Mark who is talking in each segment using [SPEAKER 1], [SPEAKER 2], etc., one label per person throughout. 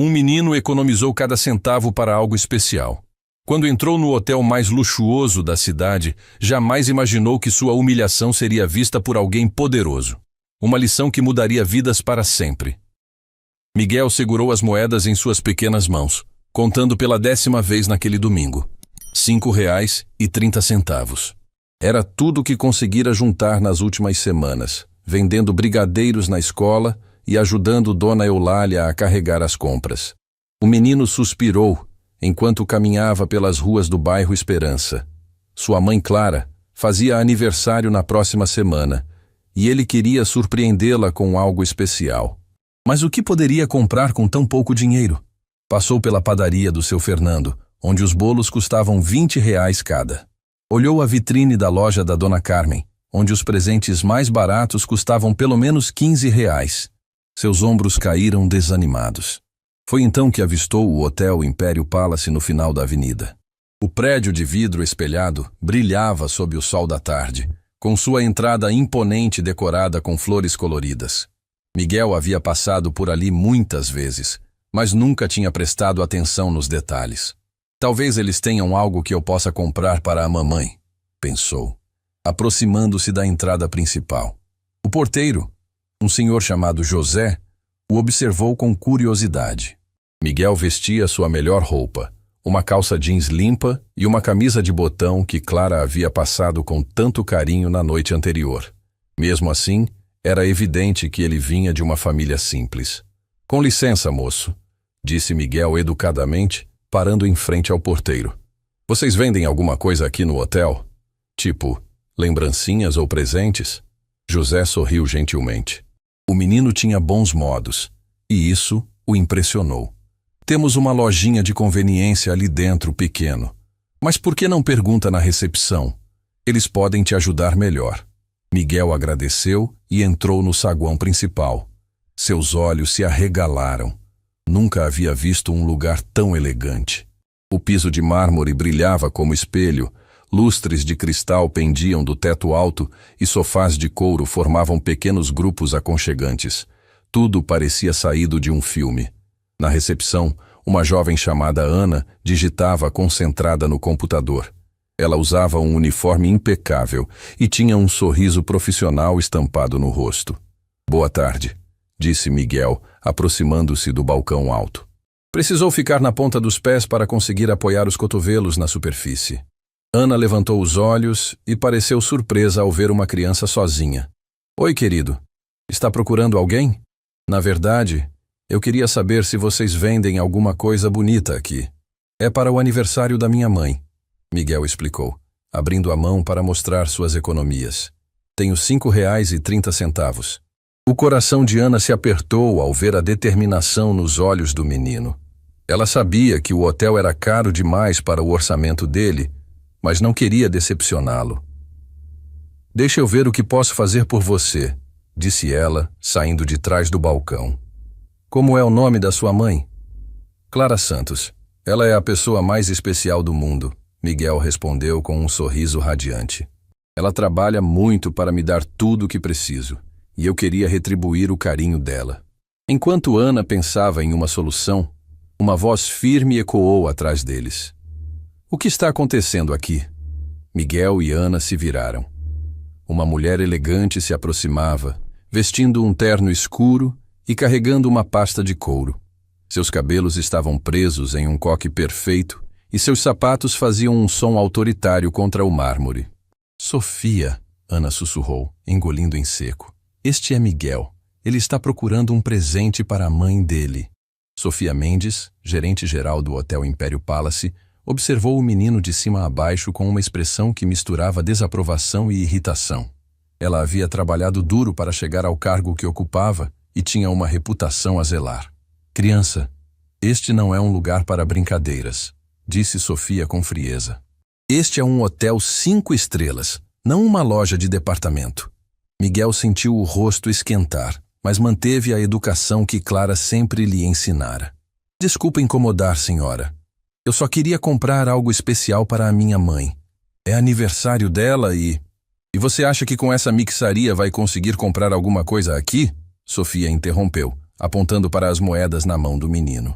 [SPEAKER 1] Um menino economizou cada centavo para algo especial. Quando entrou no hotel mais luxuoso da cidade, jamais imaginou que sua humilhação seria vista por alguém poderoso. Uma lição que mudaria vidas para sempre. Miguel segurou as moedas em suas pequenas mãos, contando pela 10ª vez naquele domingo. R$5,30. Era tudo o que conseguira juntar nas últimas semanas, vendendo brigadeiros na escola e ajudando Dona Eulália a carregar as compras. O menino suspirou enquanto caminhava pelas ruas do bairro Esperança. Sua mãe Clara fazia aniversário na próxima semana e ele queria surpreendê-la com algo especial. Mas o que poderia comprar com tão pouco dinheiro? Passou pela padaria do seu Fernando, onde os bolos custavam R$20 cada. Olhou a vitrine da loja da Dona Carmen, onde os presentes mais baratos custavam pelo menos R$15. Seus ombros caíram desanimados. Foi então que avistou o Hotel Império Palace no final da avenida. O prédio de vidro espelhado brilhava sob o sol da tarde, com sua entrada imponente decorada com flores coloridas. Miguel havia passado por ali muitas vezes, mas nunca tinha prestado atenção nos detalhes. Talvez eles tenham algo que eu possa comprar para a mamãe, pensou, aproximando-se da entrada principal. O porteiro, um senhor chamado José, o observou com curiosidade. Miguel vestia sua melhor roupa, uma calça jeans limpa e uma camisa de botão que Clara havia passado com tanto carinho na noite anterior. Mesmo assim, era evidente que ele vinha de uma família simples. Com licença, moço, disse Miguel educadamente, parando em frente ao porteiro. Vocês vendem alguma coisa aqui no hotel? Tipo, lembrancinhas ou presentes? José sorriu gentilmente. O menino tinha bons modos, e isso o impressionou. Temos uma lojinha de conveniência ali dentro, pequeno. Mas por que não pergunta na recepção? Eles podem te ajudar melhor. Miguel agradeceu e entrou no saguão principal. Seus olhos se arregalaram. Nunca havia visto um lugar tão elegante. O piso de mármore brilhava como espelho, lustres de cristal pendiam do teto alto e sofás de couro formavam pequenos grupos aconchegantes. Tudo parecia saído de um filme. Na recepção, uma jovem chamada Ana digitava concentrada no computador. Ela usava um uniforme impecável e tinha um sorriso profissional estampado no rosto. Boa tarde, disse Miguel, aproximando-se do balcão alto. Precisou ficar na ponta dos pés para conseguir apoiar os cotovelos na superfície. Ana levantou os olhos e pareceu surpresa ao ver uma criança sozinha. Oi, querido. Está procurando alguém? Na verdade, eu queria saber se vocês vendem alguma coisa bonita aqui. É para o aniversário da minha mãe, Miguel explicou, abrindo a mão para mostrar suas economias. Tenho R$5,30. O coração de Ana se apertou ao ver a determinação nos olhos do menino. Ela sabia que o hotel era caro demais para o orçamento dele, mas não queria decepcioná-lo. Deixa eu ver o que posso fazer por você, disse ela, saindo de trás do balcão. Como é o nome da sua mãe? Clara Santos. Ela é a pessoa mais especial do mundo, Miguel respondeu com um sorriso radiante. Ela trabalha muito para me dar tudo o que preciso, e eu queria retribuir o carinho dela. Enquanto Ana pensava em uma solução, uma voz firme ecoou atrás deles. O que está acontecendo aqui? Miguel e Ana se viraram. Uma mulher elegante se aproximava, vestindo um terno escuro e carregando uma pasta de couro. Seus cabelos estavam presos em um coque perfeito e seus sapatos faziam um som autoritário contra o mármore. Sofia, Ana sussurrou, engolindo em seco. Este é Miguel. Ele está procurando um presente para a mãe dele. Sofia Mendes, gerente-geral do Hotel Império Palace, observou o menino de cima a baixo com uma expressão que misturava desaprovação e irritação. Ela havia trabalhado duro para chegar ao cargo que ocupava e tinha uma reputação a zelar. Criança, este não é um lugar para brincadeiras, disse Sofia com frieza. Este é um hotel 5 estrelas, não uma loja de departamento. Miguel sentiu o rosto esquentar, mas manteve a educação que Clara sempre lhe ensinara. Desculpa incomodar, senhora. Eu só queria comprar algo especial para a minha mãe. É aniversário dela e... E você acha que com essa mixaria vai conseguir comprar alguma coisa aqui? Sofia interrompeu, apontando para as moedas na mão do menino.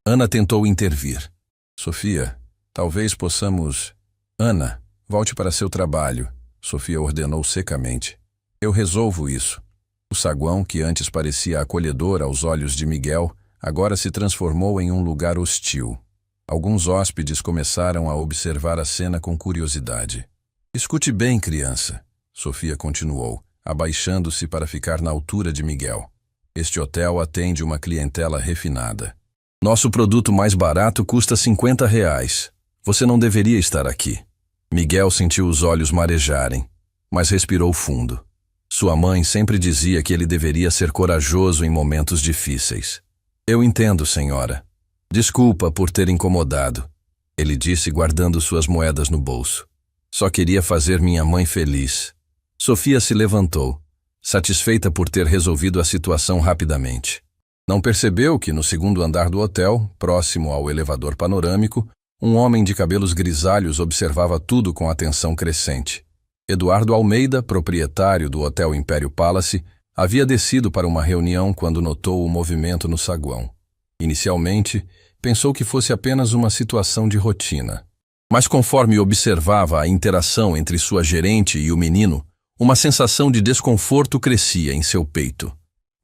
[SPEAKER 1] Ana tentou intervir. Sofia, talvez possamos... Ana, volte para seu trabalho, Sofia ordenou secamente. Eu resolvo isso. O saguão, que antes parecia acolhedor aos olhos de Miguel, agora se transformou em um lugar hostil. Alguns hóspedes começaram a observar a cena com curiosidade. Escute bem, criança, Sofia continuou, abaixando-se para ficar na altura de Miguel. Este hotel atende uma clientela refinada. Nosso produto mais barato custa R$50. Você não deveria estar aqui. Miguel sentiu os olhos marejarem, mas respirou fundo. Sua mãe sempre dizia que ele deveria ser corajoso em momentos difíceis. Eu entendo, senhora. Desculpa por ter incomodado, ele disse guardando suas moedas no bolso. Só queria fazer minha mãe feliz. Sofia se levantou, satisfeita por ter resolvido a situação rapidamente. Não percebeu que no segundo andar do hotel, próximo ao elevador panorâmico, um homem de cabelos grisalhos observava tudo com atenção crescente. Eduardo Almeida, proprietário do Hotel Império Palace, havia descido para uma reunião quando notou o movimento no saguão. Inicialmente, pensou que fosse apenas uma situação de rotina. Mas conforme observava a interação entre sua gerente e o menino, uma sensação de desconforto crescia em seu peito.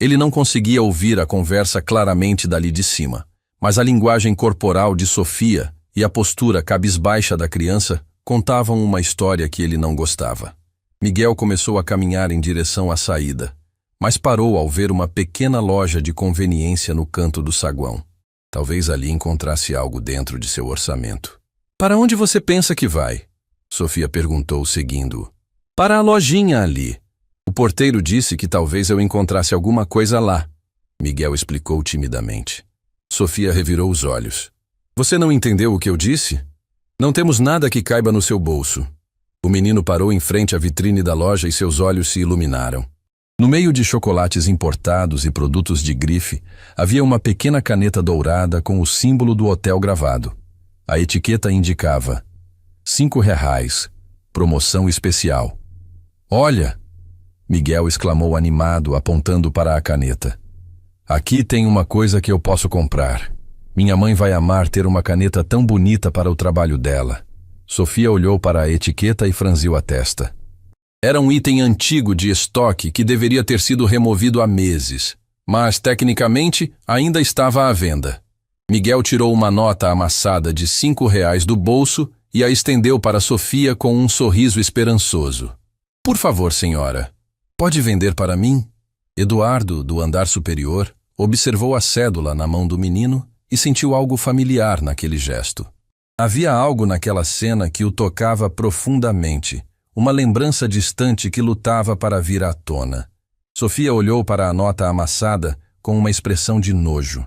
[SPEAKER 1] Ele não conseguia ouvir a conversa claramente dali de cima, mas a linguagem corporal de Sofia e a postura cabisbaixa da criança contavam uma história que ele não gostava. Miguel começou a caminhar em direção à saída, mas parou ao ver uma pequena loja de conveniência no canto do saguão. Talvez ali encontrasse algo dentro de seu orçamento. Para onde você pensa que vai? Sofia perguntou, seguindo-o. Para a lojinha ali. O porteiro disse que talvez eu encontrasse alguma coisa lá. Miguel explicou timidamente. Sofia revirou os olhos. Você não entendeu o que eu disse? Não temos nada que caiba no seu bolso. O menino parou em frente à vitrine da loja e seus olhos se iluminaram. No meio de chocolates importados e produtos de grife, havia uma pequena caneta dourada com o símbolo do hotel gravado. A etiqueta indicava R$5, promoção especial. Olha! Miguel exclamou animado, apontando para a caneta. Aqui tem uma coisa que eu posso comprar. Minha mãe vai amar ter uma caneta tão bonita para o trabalho dela. Sofia olhou para a etiqueta e franziu a testa. Era um item antigo de estoque que deveria ter sido removido há meses, mas, tecnicamente, ainda estava à venda. Miguel tirou uma nota amassada de R$5 do bolso e a estendeu para Sofia com um sorriso esperançoso. Por favor, senhora, pode vender para mim? Eduardo, do andar superior, observou a cédula na mão do menino e sentiu algo familiar naquele gesto. Havia algo naquela cena que o tocava profundamente, uma lembrança distante que lutava para vir à tona. Sofia olhou para a nota amassada com uma expressão de nojo.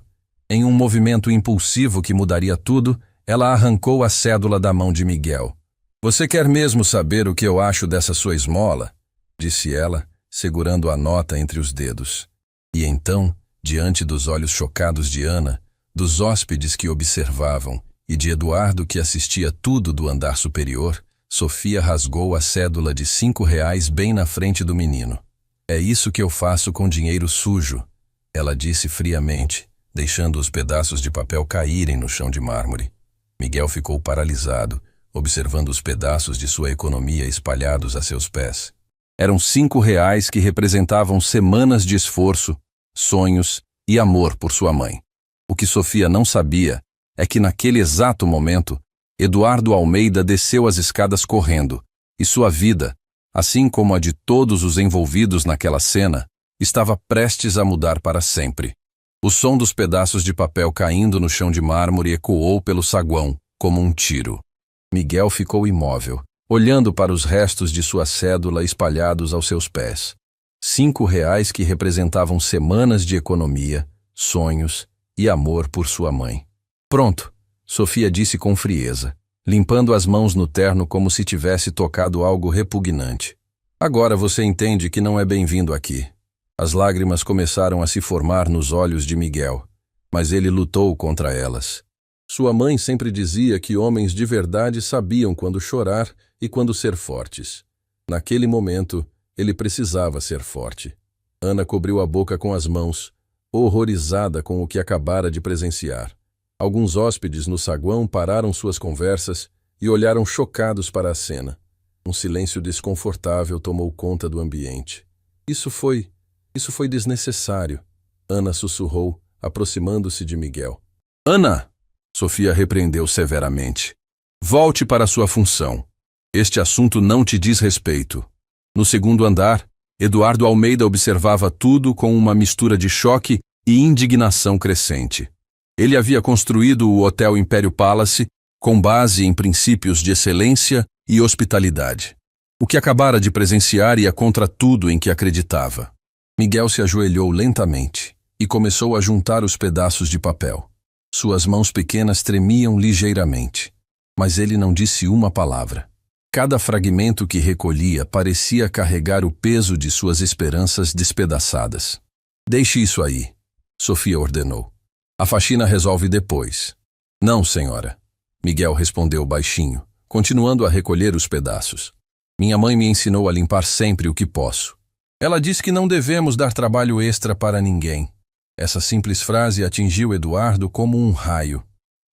[SPEAKER 1] Em um movimento impulsivo que mudaria tudo, ela arrancou a cédula da mão de Miguel. Você quer mesmo saber o que eu acho dessa sua esmola? Disse ela, segurando a nota entre os dedos. E então, diante dos olhos chocados de Ana, dos hóspedes que observavam e de Eduardo que assistia tudo do andar superior, Sofia rasgou a cédula de R$5 bem na frente do menino. É isso que eu faço com dinheiro sujo, ela disse friamente, deixando os pedaços de papel caírem no chão de mármore. Miguel ficou paralisado, observando os pedaços de sua economia espalhados a seus pés. Eram R$5 que representavam semanas de esforço, sonhos e amor por sua mãe. O que Sofia não sabia é que naquele exato momento, Eduardo Almeida desceu as escadas correndo, e sua vida, assim como a de todos os envolvidos naquela cena, estava prestes a mudar para sempre. O som dos pedaços de papel caindo no chão de mármore ecoou pelo saguão, como um tiro. Miguel ficou imóvel, olhando para os restos de sua cédula espalhados aos seus pés. R$5 que representavam semanas de economia, sonhos e amor por sua mãe. Pronto, Sofia disse com frieza, limpando as mãos no terno como se tivesse tocado algo repugnante. Agora você entende que não é bem-vindo aqui. As lágrimas começaram a se formar nos olhos de Miguel, mas ele lutou contra elas. Sua mãe sempre dizia que homens de verdade sabiam quando chorar e quando ser fortes. Naquele momento, ele precisava ser forte. Ana cobriu a boca com as mãos, horrorizada com o que acabara de presenciar. Alguns hóspedes no saguão pararam suas conversas e olharam chocados para a cena. Um silêncio desconfortável tomou conta do ambiente. Isso foi desnecessário, Ana sussurrou, aproximando-se de Miguel. Ana! Sofia repreendeu severamente. Volte para sua função. Este assunto não te diz respeito. No segundo andar, Eduardo Almeida observava tudo com uma mistura de choque e indignação crescente. Ele havia construído o Hotel Império Palace com base em princípios de excelência e hospitalidade. O que acabara de presenciar ia contra tudo em que acreditava. Miguel se ajoelhou lentamente e começou a juntar os pedaços de papel. Suas mãos pequenas tremiam ligeiramente, mas ele não disse uma palavra. Cada fragmento que recolhia parecia carregar o peso de suas esperanças despedaçadas. Deixe isso aí, Sofia ordenou. A faxina resolve depois. Não, senhora, Miguel respondeu baixinho, continuando a recolher os pedaços. Minha mãe me ensinou a limpar sempre o que posso. Ela disse que não devemos dar trabalho extra para ninguém. Essa simples frase atingiu Eduardo como um raio.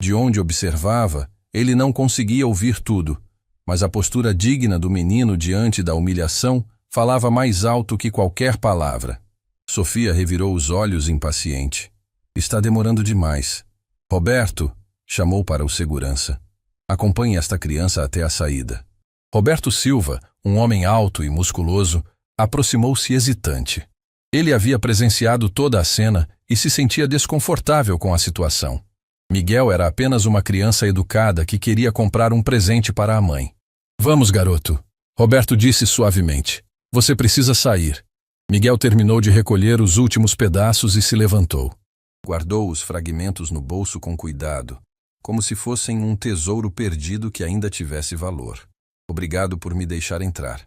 [SPEAKER 1] De onde observava, ele não conseguia ouvir tudo, mas a postura digna do menino diante da humilhação falava mais alto que qualquer palavra. Sofia revirou os olhos impaciente. Está demorando demais. Roberto, chamou para o segurança. Acompanhe esta criança até a saída. Roberto Silva, um homem alto e musculoso, aproximou-se hesitante. Ele havia presenciado toda a cena e se sentia desconfortável com a situação. Miguel era apenas uma criança educada que queria comprar um presente para a mãe. Vamos, garoto, Roberto disse suavemente. Você precisa sair. Miguel terminou de recolher os últimos pedaços e se levantou. Guardou os fragmentos no bolso com cuidado, como se fossem um tesouro perdido que ainda tivesse valor. Obrigado por me deixar entrar,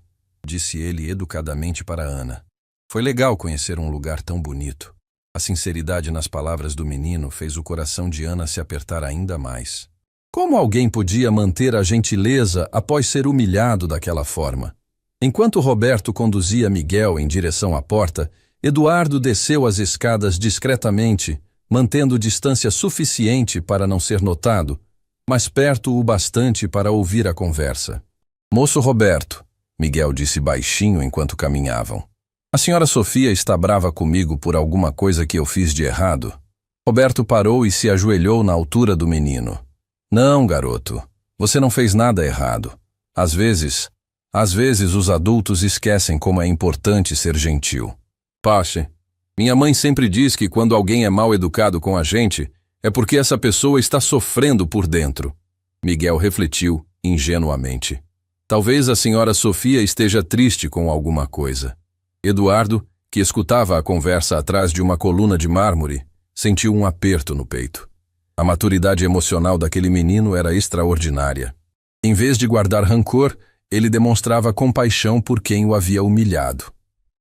[SPEAKER 1] disse ele educadamente para Ana. Foi legal conhecer um lugar tão bonito. A sinceridade nas palavras do menino fez o coração de Ana se apertar ainda mais. Como alguém podia manter a gentileza após ser humilhado daquela forma? Enquanto Roberto conduzia Miguel em direção à porta, Eduardo desceu as escadas discretamente, mantendo distância suficiente para não ser notado, mas perto o bastante para ouvir a conversa. Moço Roberto, Miguel disse baixinho enquanto caminhavam. A senhora Sofia está brava comigo por alguma coisa que eu fiz de errado? Roberto parou e se ajoelhou na altura do menino. Não, garoto, você não fez nada errado. Às vezes os adultos esquecem como é importante ser gentil. Pache, minha mãe sempre diz que quando alguém é mal educado com a gente, é porque essa pessoa está sofrendo por dentro. Miguel refletiu ingenuamente. Talvez a senhora Sofia esteja triste com alguma coisa. Eduardo, que escutava a conversa atrás de uma coluna de mármore, sentiu um aperto no peito. A maturidade emocional daquele menino era extraordinária. Em vez de guardar rancor, ele demonstrava compaixão por quem o havia humilhado.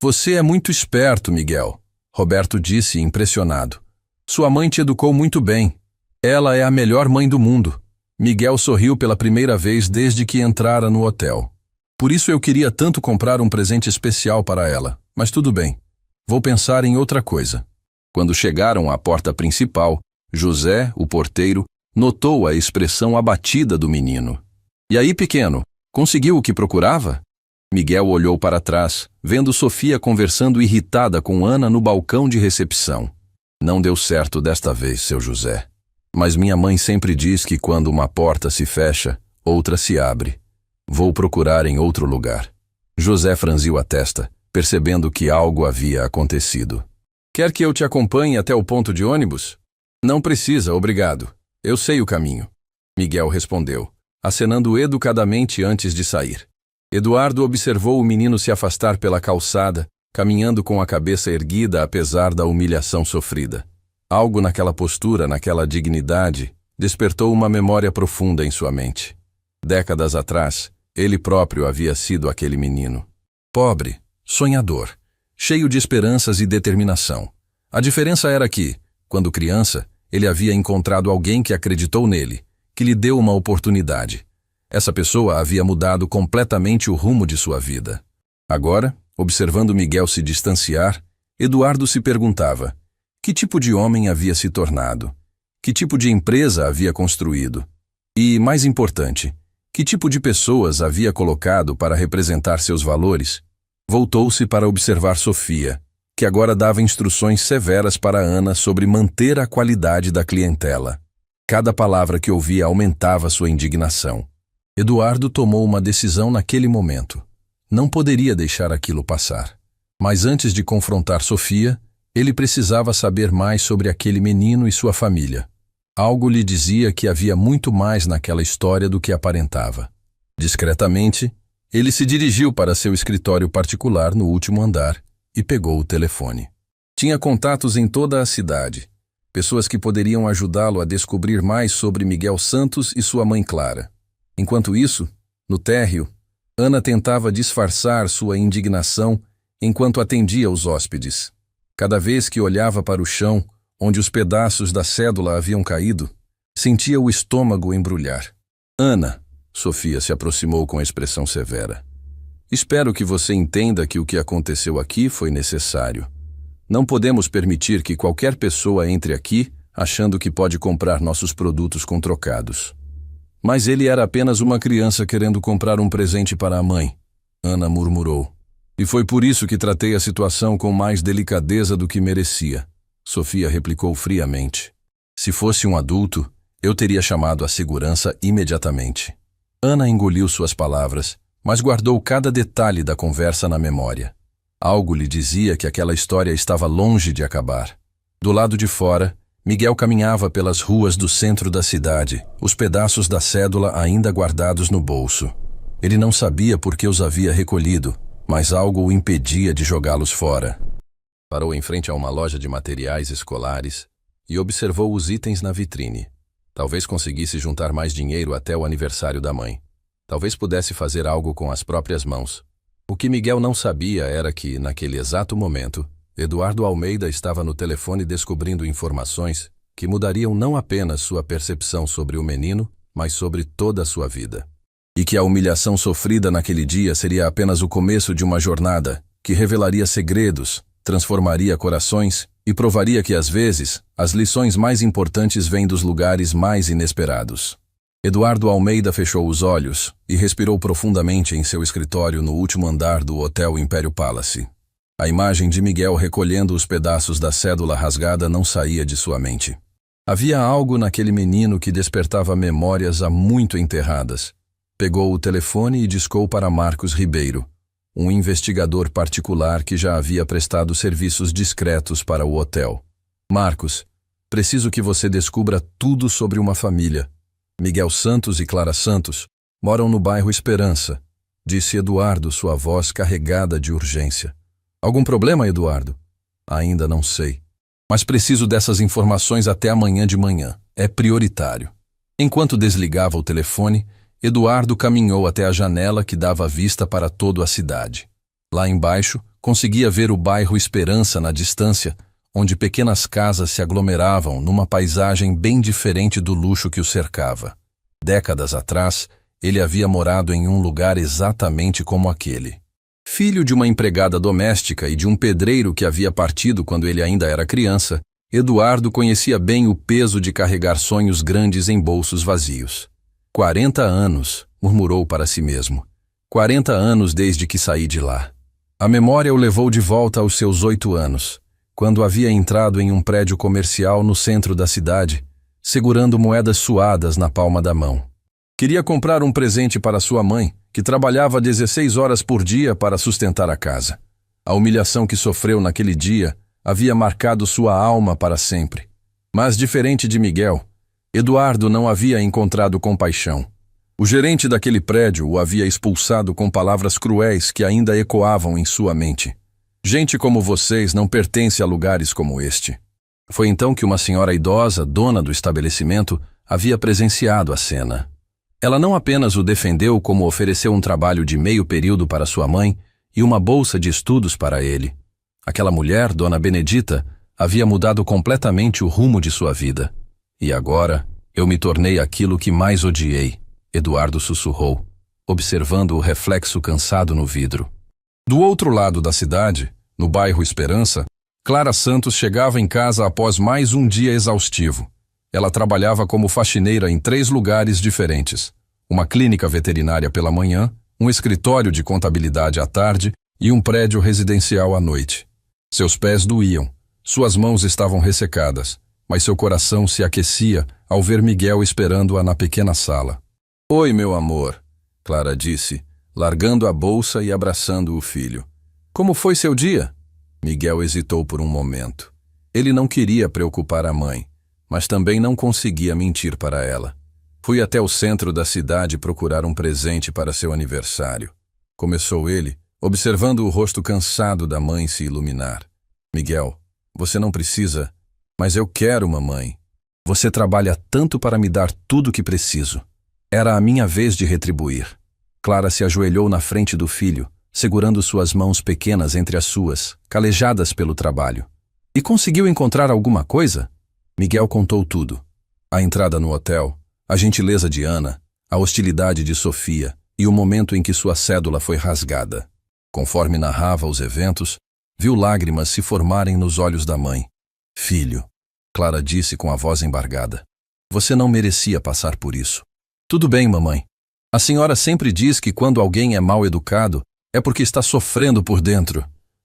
[SPEAKER 1] Você é muito esperto, Miguel, Roberto disse impressionado. Sua mãe te educou muito bem. Ela é a melhor mãe do mundo. Miguel sorriu pela primeira vez desde que entrara no hotel. Por isso eu queria tanto comprar um presente especial para ela, mas tudo bem. Vou pensar em outra coisa. Quando chegaram à porta principal, José, o porteiro, notou a expressão abatida do menino. E aí, pequeno, conseguiu o que procurava? Miguel olhou para trás, vendo Sofia conversando irritada com Ana no balcão de recepção. Não deu certo desta vez, seu José. Mas minha mãe sempre diz que quando uma porta se fecha, outra se abre. Vou procurar em outro lugar. José franziu a testa, percebendo que algo havia acontecido. Quer que eu te acompanhe até o ponto de ônibus? Não precisa, obrigado. Eu sei o caminho. Miguel respondeu, acenando educadamente antes de sair. Eduardo observou o menino se afastar pela calçada, caminhando com a cabeça erguida apesar da humilhação sofrida. Algo naquela postura, naquela dignidade, despertou uma memória profunda em sua mente. Décadas atrás, ele próprio havia sido aquele menino. Pobre, sonhador, cheio de esperanças e determinação. A diferença era que, quando criança, ele havia encontrado alguém que acreditou nele, que lhe deu uma oportunidade. Essa pessoa havia mudado completamente o rumo de sua vida. Agora, observando Miguel se distanciar, Eduardo se perguntava: que tipo de homem havia se tornado? Que tipo de empresa havia construído? E, mais importante, que tipo de pessoas havia colocado para representar seus valores? Voltou-se para observar Sofia, que agora dava instruções severas para Ana sobre manter a qualidade da clientela. Cada palavra que ouvia aumentava sua indignação. Eduardo tomou uma decisão naquele momento. Não poderia deixar aquilo passar. Mas antes de confrontar Sofia, ele precisava saber mais sobre aquele menino e sua família. Algo lhe dizia que havia muito mais naquela história do que aparentava. Discretamente, ele se dirigiu para seu escritório particular no último andar e pegou o telefone. Tinha contatos em toda a cidade, pessoas que poderiam ajudá-lo a descobrir mais sobre Miguel Santos e sua mãe Clara. Enquanto isso, no térreo, Ana tentava disfarçar sua indignação enquanto atendia os hóspedes. Cada vez que olhava para o chão, onde os pedaços da cédula haviam caído, sentia o estômago embrulhar. Ana, Sofia se aproximou com expressão severa. Espero que você entenda que o que aconteceu aqui foi necessário. Não podemos permitir que qualquer pessoa entre aqui achando que pode comprar nossos produtos com trocados. Mas ele era apenas uma criança querendo comprar um presente para a mãe, Ana murmurou. E foi por isso que tratei a situação com mais delicadeza do que merecia. Sofia replicou friamente. Se fosse um adulto, eu teria chamado a segurança imediatamente. Ana engoliu suas palavras, mas guardou cada detalhe da conversa na memória. Algo lhe dizia que aquela história estava longe de acabar. Do lado de fora, Miguel caminhava pelas ruas do centro da cidade, os pedaços da cédula ainda guardados no bolso. Ele não sabia por que os havia recolhido, mas algo o impedia de jogá-los fora. Parou em frente a uma loja de materiais escolares e observou os itens na vitrine. Talvez conseguisse juntar mais dinheiro até o aniversário da mãe. Talvez pudesse fazer algo com as próprias mãos. O que Miguel não sabia era que, naquele exato momento, Eduardo Almeida estava no telefone descobrindo informações que mudariam não apenas sua percepção sobre o menino, mas sobre toda a sua vida. E que a humilhação sofrida naquele dia seria apenas o começo de uma jornada que revelaria segredos, transformaria corações e provaria que, às vezes, as lições mais importantes vêm dos lugares mais inesperados. Eduardo Almeida fechou os olhos e respirou profundamente em seu escritório no último andar do Hotel Império Palace. A imagem de Miguel recolhendo os pedaços da cédula rasgada não saía de sua mente. Havia algo naquele menino que despertava memórias há muito enterradas. Pegou o telefone e discou para Marcos Ribeiro, um investigador particular que já havia prestado serviços discretos para o hotel. Marcos, preciso que você descubra tudo sobre uma família. Miguel Santos e Clara Santos moram no bairro Esperança, disse Eduardo, sua voz carregada de urgência. Algum problema, Eduardo? Ainda não sei. Mas preciso dessas informações até amanhã de manhã. É prioritário. Enquanto desligava o telefone, Eduardo caminhou até a janela que dava vista para toda a cidade. Lá embaixo, conseguia ver o bairro Esperança na distância, onde pequenas casas se aglomeravam numa paisagem bem diferente do luxo que o cercava. Décadas atrás, ele havia morado em um lugar exatamente como aquele. Filho de uma empregada doméstica e de um pedreiro que havia partido quando ele ainda era criança, Eduardo conhecia bem o peso de carregar sonhos grandes em bolsos vazios. 40 anos, murmurou para si mesmo. 40 anos desde que saí de lá. A memória o levou de volta aos seus 8 anos, quando havia entrado em um prédio comercial no centro da cidade, segurando moedas suadas na palma da mão. Queria comprar um presente para sua mãe, que trabalhava 16 horas por dia para sustentar a casa. A humilhação que sofreu naquele dia havia marcado sua alma para sempre. Mas, diferente de Miguel, Eduardo não havia encontrado compaixão. O gerente daquele prédio o havia expulsado com palavras cruéis que ainda ecoavam em sua mente. Gente como vocês não pertence a lugares como este. Foi então que uma senhora idosa, dona do estabelecimento, havia presenciado a cena. Ela não apenas o defendeu, como ofereceu um trabalho de meio período para sua mãe e uma bolsa de estudos para ele. Aquela mulher, Dona Benedita, havia mudado completamente o rumo de sua vida. E agora, eu me tornei aquilo que mais odiei, Eduardo sussurrou, observando o reflexo cansado no vidro. Do outro lado da cidade, no bairro Esperança, Clara Santos chegava em casa após mais um dia exaustivo. Ela trabalhava como faxineira em 3 lugares diferentes: uma clínica veterinária pela manhã, um escritório de contabilidade à tarde e um prédio residencial à noite. Seus pés doíam, suas mãos estavam ressecadas, mas seu coração se aquecia ao ver Miguel esperando-a na pequena sala. "Oi, meu amor", Clara disse, largando a bolsa e abraçando o filho. "Como foi seu dia?" Miguel hesitou por um momento. Ele não queria preocupar a mãe, mas também não conseguia mentir para ela. "Fui até o centro da cidade procurar um presente para seu aniversário", começou ele, observando o rosto cansado da mãe se iluminar. "Miguel, você não precisa, mas eu quero, mamãe. Você trabalha tanto para me dar tudo o que preciso." Era a minha vez de retribuir. Clara se ajoelhou na frente do filho, segurando suas mãos pequenas entre as suas, calejadas pelo trabalho. "E conseguiu encontrar alguma coisa?" Miguel contou tudo. A entrada no hotel, a gentileza de Ana, a hostilidade de Sofia e o momento em que sua cédula foi rasgada. Conforme narrava os eventos, viu lágrimas se formarem nos olhos da mãe. "Filho", Clara disse com a voz embargada, "você não merecia passar por isso." "Tudo bem, mamãe. A senhora sempre diz que quando alguém é mal educado, é porque está sofrendo por dentro.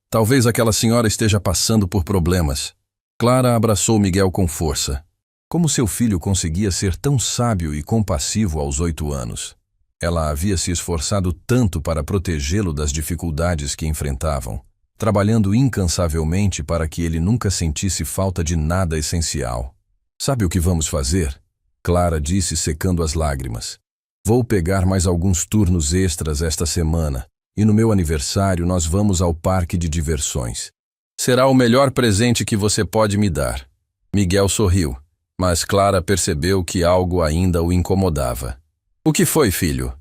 [SPEAKER 1] Talvez aquela senhora esteja passando por problemas." Clara abraçou Miguel com força. Como seu filho conseguia ser tão sábio e compassivo aos 8 anos? Ela havia se esforçado tanto para protegê-lo das dificuldades que enfrentavam, trabalhando incansavelmente para que ele nunca sentisse falta de nada essencial. "Sabe o que vamos fazer?" Clara disse, secando as lágrimas. "Vou pegar mais alguns turnos extras esta semana, e no meu aniversário nós vamos ao parque de diversões. Será o melhor presente que você pode me dar." Miguel sorriu, mas Clara percebeu que algo ainda o incomodava. "O que foi, filho?"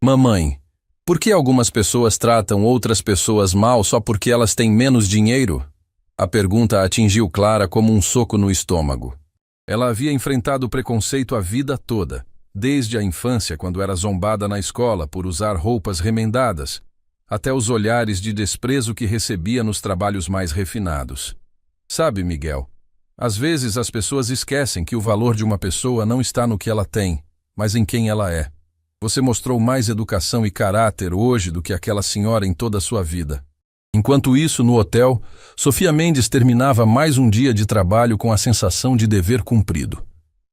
[SPEAKER 1] "Mamãe, por que algumas pessoas tratam outras pessoas mal só porque elas têm menos dinheiro?" A pergunta atingiu Clara como um soco no estômago. Ela havia enfrentado preconceito a vida toda, desde a infância, quando era zombada na escola por usar roupas remendadas, até os olhares de desprezo que recebia nos trabalhos mais refinados. "Sabe, Miguel, às vezes as pessoas esquecem que o valor de uma pessoa não está no que ela tem, mas em quem ela é. Você mostrou mais educação e caráter hoje do que aquela senhora em toda a sua vida." Enquanto isso, no hotel, Sofia Mendes terminava mais um dia de trabalho com a sensação de dever cumprido.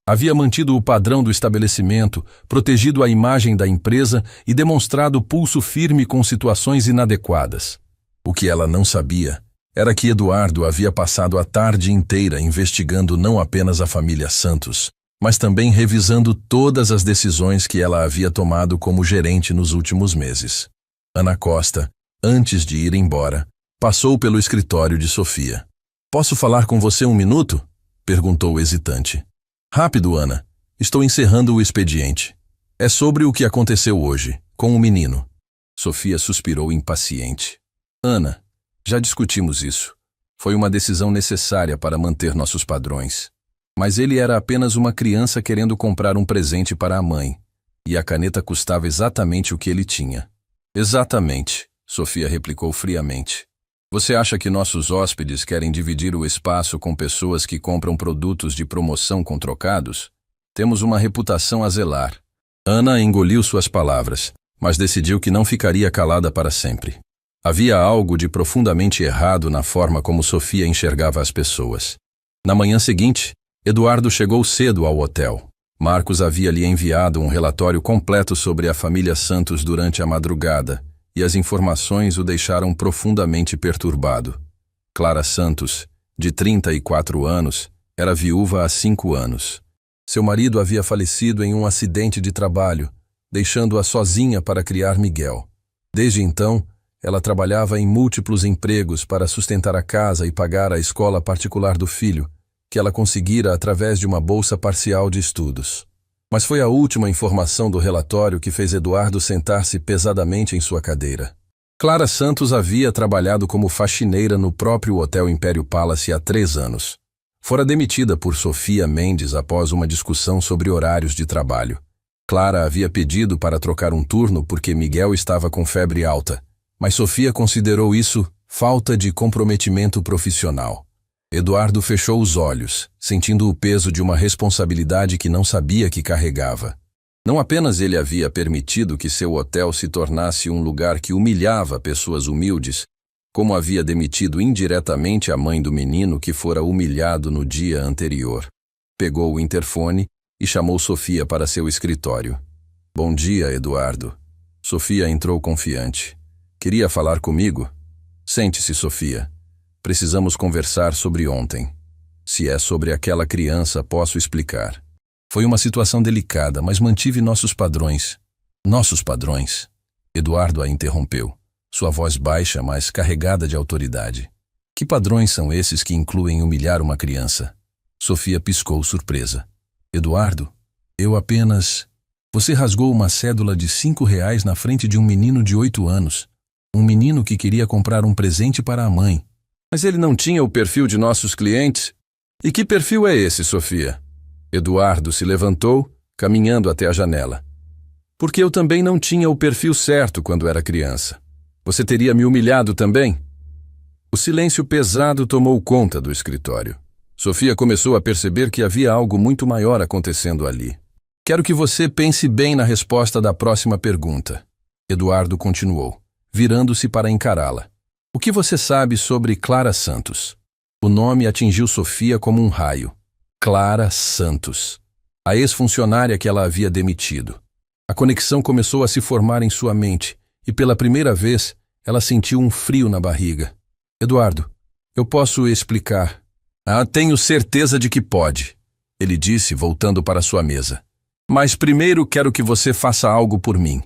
[SPEAKER 1] Havia mantido o padrão do estabelecimento, protegido a imagem da empresa e demonstrado pulso firme com situações inadequadas. O que ela não sabia era que Eduardo havia passado a tarde inteira investigando não apenas a família Santos, mas também revisando todas as decisões que ela havia tomado como gerente nos últimos meses. Ana Costa, antes de ir embora, passou pelo escritório de Sofia. "Posso falar com você um minuto?" perguntou hesitante. "Rápido, Ana. Estou encerrando o expediente. É sobre o que aconteceu hoje, com o menino." Sofia suspirou impaciente. "Ana, já discutimos isso. Foi uma decisão necessária para manter nossos padrões. Mas ele era apenas uma criança querendo comprar um presente para a mãe, e a caneta custava exatamente o que ele tinha." "Exatamente", Sofia replicou friamente. "Você acha que nossos hóspedes querem dividir o espaço com pessoas que compram produtos de promoção com trocados? Temos uma reputação a zelar." Ana engoliu suas palavras, mas decidiu que não ficaria calada para sempre. Havia algo de profundamente errado na forma como Sofia enxergava as pessoas. Na manhã seguinte, Eduardo chegou cedo ao hotel. Marcos havia lhe enviado um relatório completo sobre a família Santos durante a madrugada, e as informações o deixaram profundamente perturbado. Clara Santos, de 34 anos, era viúva há 5 anos. Seu marido havia falecido em um acidente de trabalho, deixando-a sozinha para criar Miguel. Desde então, ela trabalhava em múltiplos empregos para sustentar a casa e pagar a escola particular do filho, que ela conseguira através de uma bolsa parcial de estudos. Mas foi a última informação do relatório que fez Eduardo sentar-se pesadamente em sua cadeira. Clara Santos havia trabalhado como faxineira no próprio Hotel Império Palace há 3 anos. Fora demitida por Sofia Mendes após uma discussão sobre horários de trabalho. Clara havia pedido para trocar um turno porque Miguel estava com febre alta, mas Sofia considerou isso falta de comprometimento profissional. Eduardo fechou os olhos, sentindo o peso de uma responsabilidade que não sabia que carregava. Não apenas ele havia permitido que seu hotel se tornasse um lugar que humilhava pessoas humildes, como havia demitido indiretamente a mãe do menino que fora humilhado no dia anterior. Pegou o interfone e chamou Sofia para seu escritório. Bom dia, Eduardo. Sofia entrou confiante. Queria falar comigo? Sente-se, Sofia. Precisamos conversar sobre ontem. Se é sobre aquela criança, posso explicar. Foi uma situação delicada, mas mantive nossos padrões. Nossos padrões? Eduardo a interrompeu. Sua voz baixa, mas carregada de autoridade. Que padrões são esses que incluem humilhar uma criança? Sofia piscou surpresa. Eduardo, eu apenas... Você rasgou uma cédula de R$ 5 na frente de um menino de 8 anos. Um menino que queria comprar um presente para a mãe. Mas ele não tinha o perfil de nossos clientes? E que perfil é esse, Sofia? Eduardo se levantou, caminhando até a janela. Porque eu também não tinha o perfil certo quando era criança. Você teria me humilhado também? O silêncio pesado tomou conta do escritório. Sofia começou a perceber que havia algo muito maior acontecendo ali. Quero que você pense bem na resposta da próxima pergunta. Eduardo continuou, virando-se para encará-la. O que você sabe sobre Clara Santos? O nome atingiu Sofia como um raio. Clara Santos. A ex-funcionária que ela havia demitido. A conexão começou a se formar em sua mente e pela primeira vez ela sentiu um frio na barriga. Eduardo, eu posso explicar. Tenho certeza de que pode, ele disse, voltando para sua mesa. Mas primeiro quero que você faça algo por mim.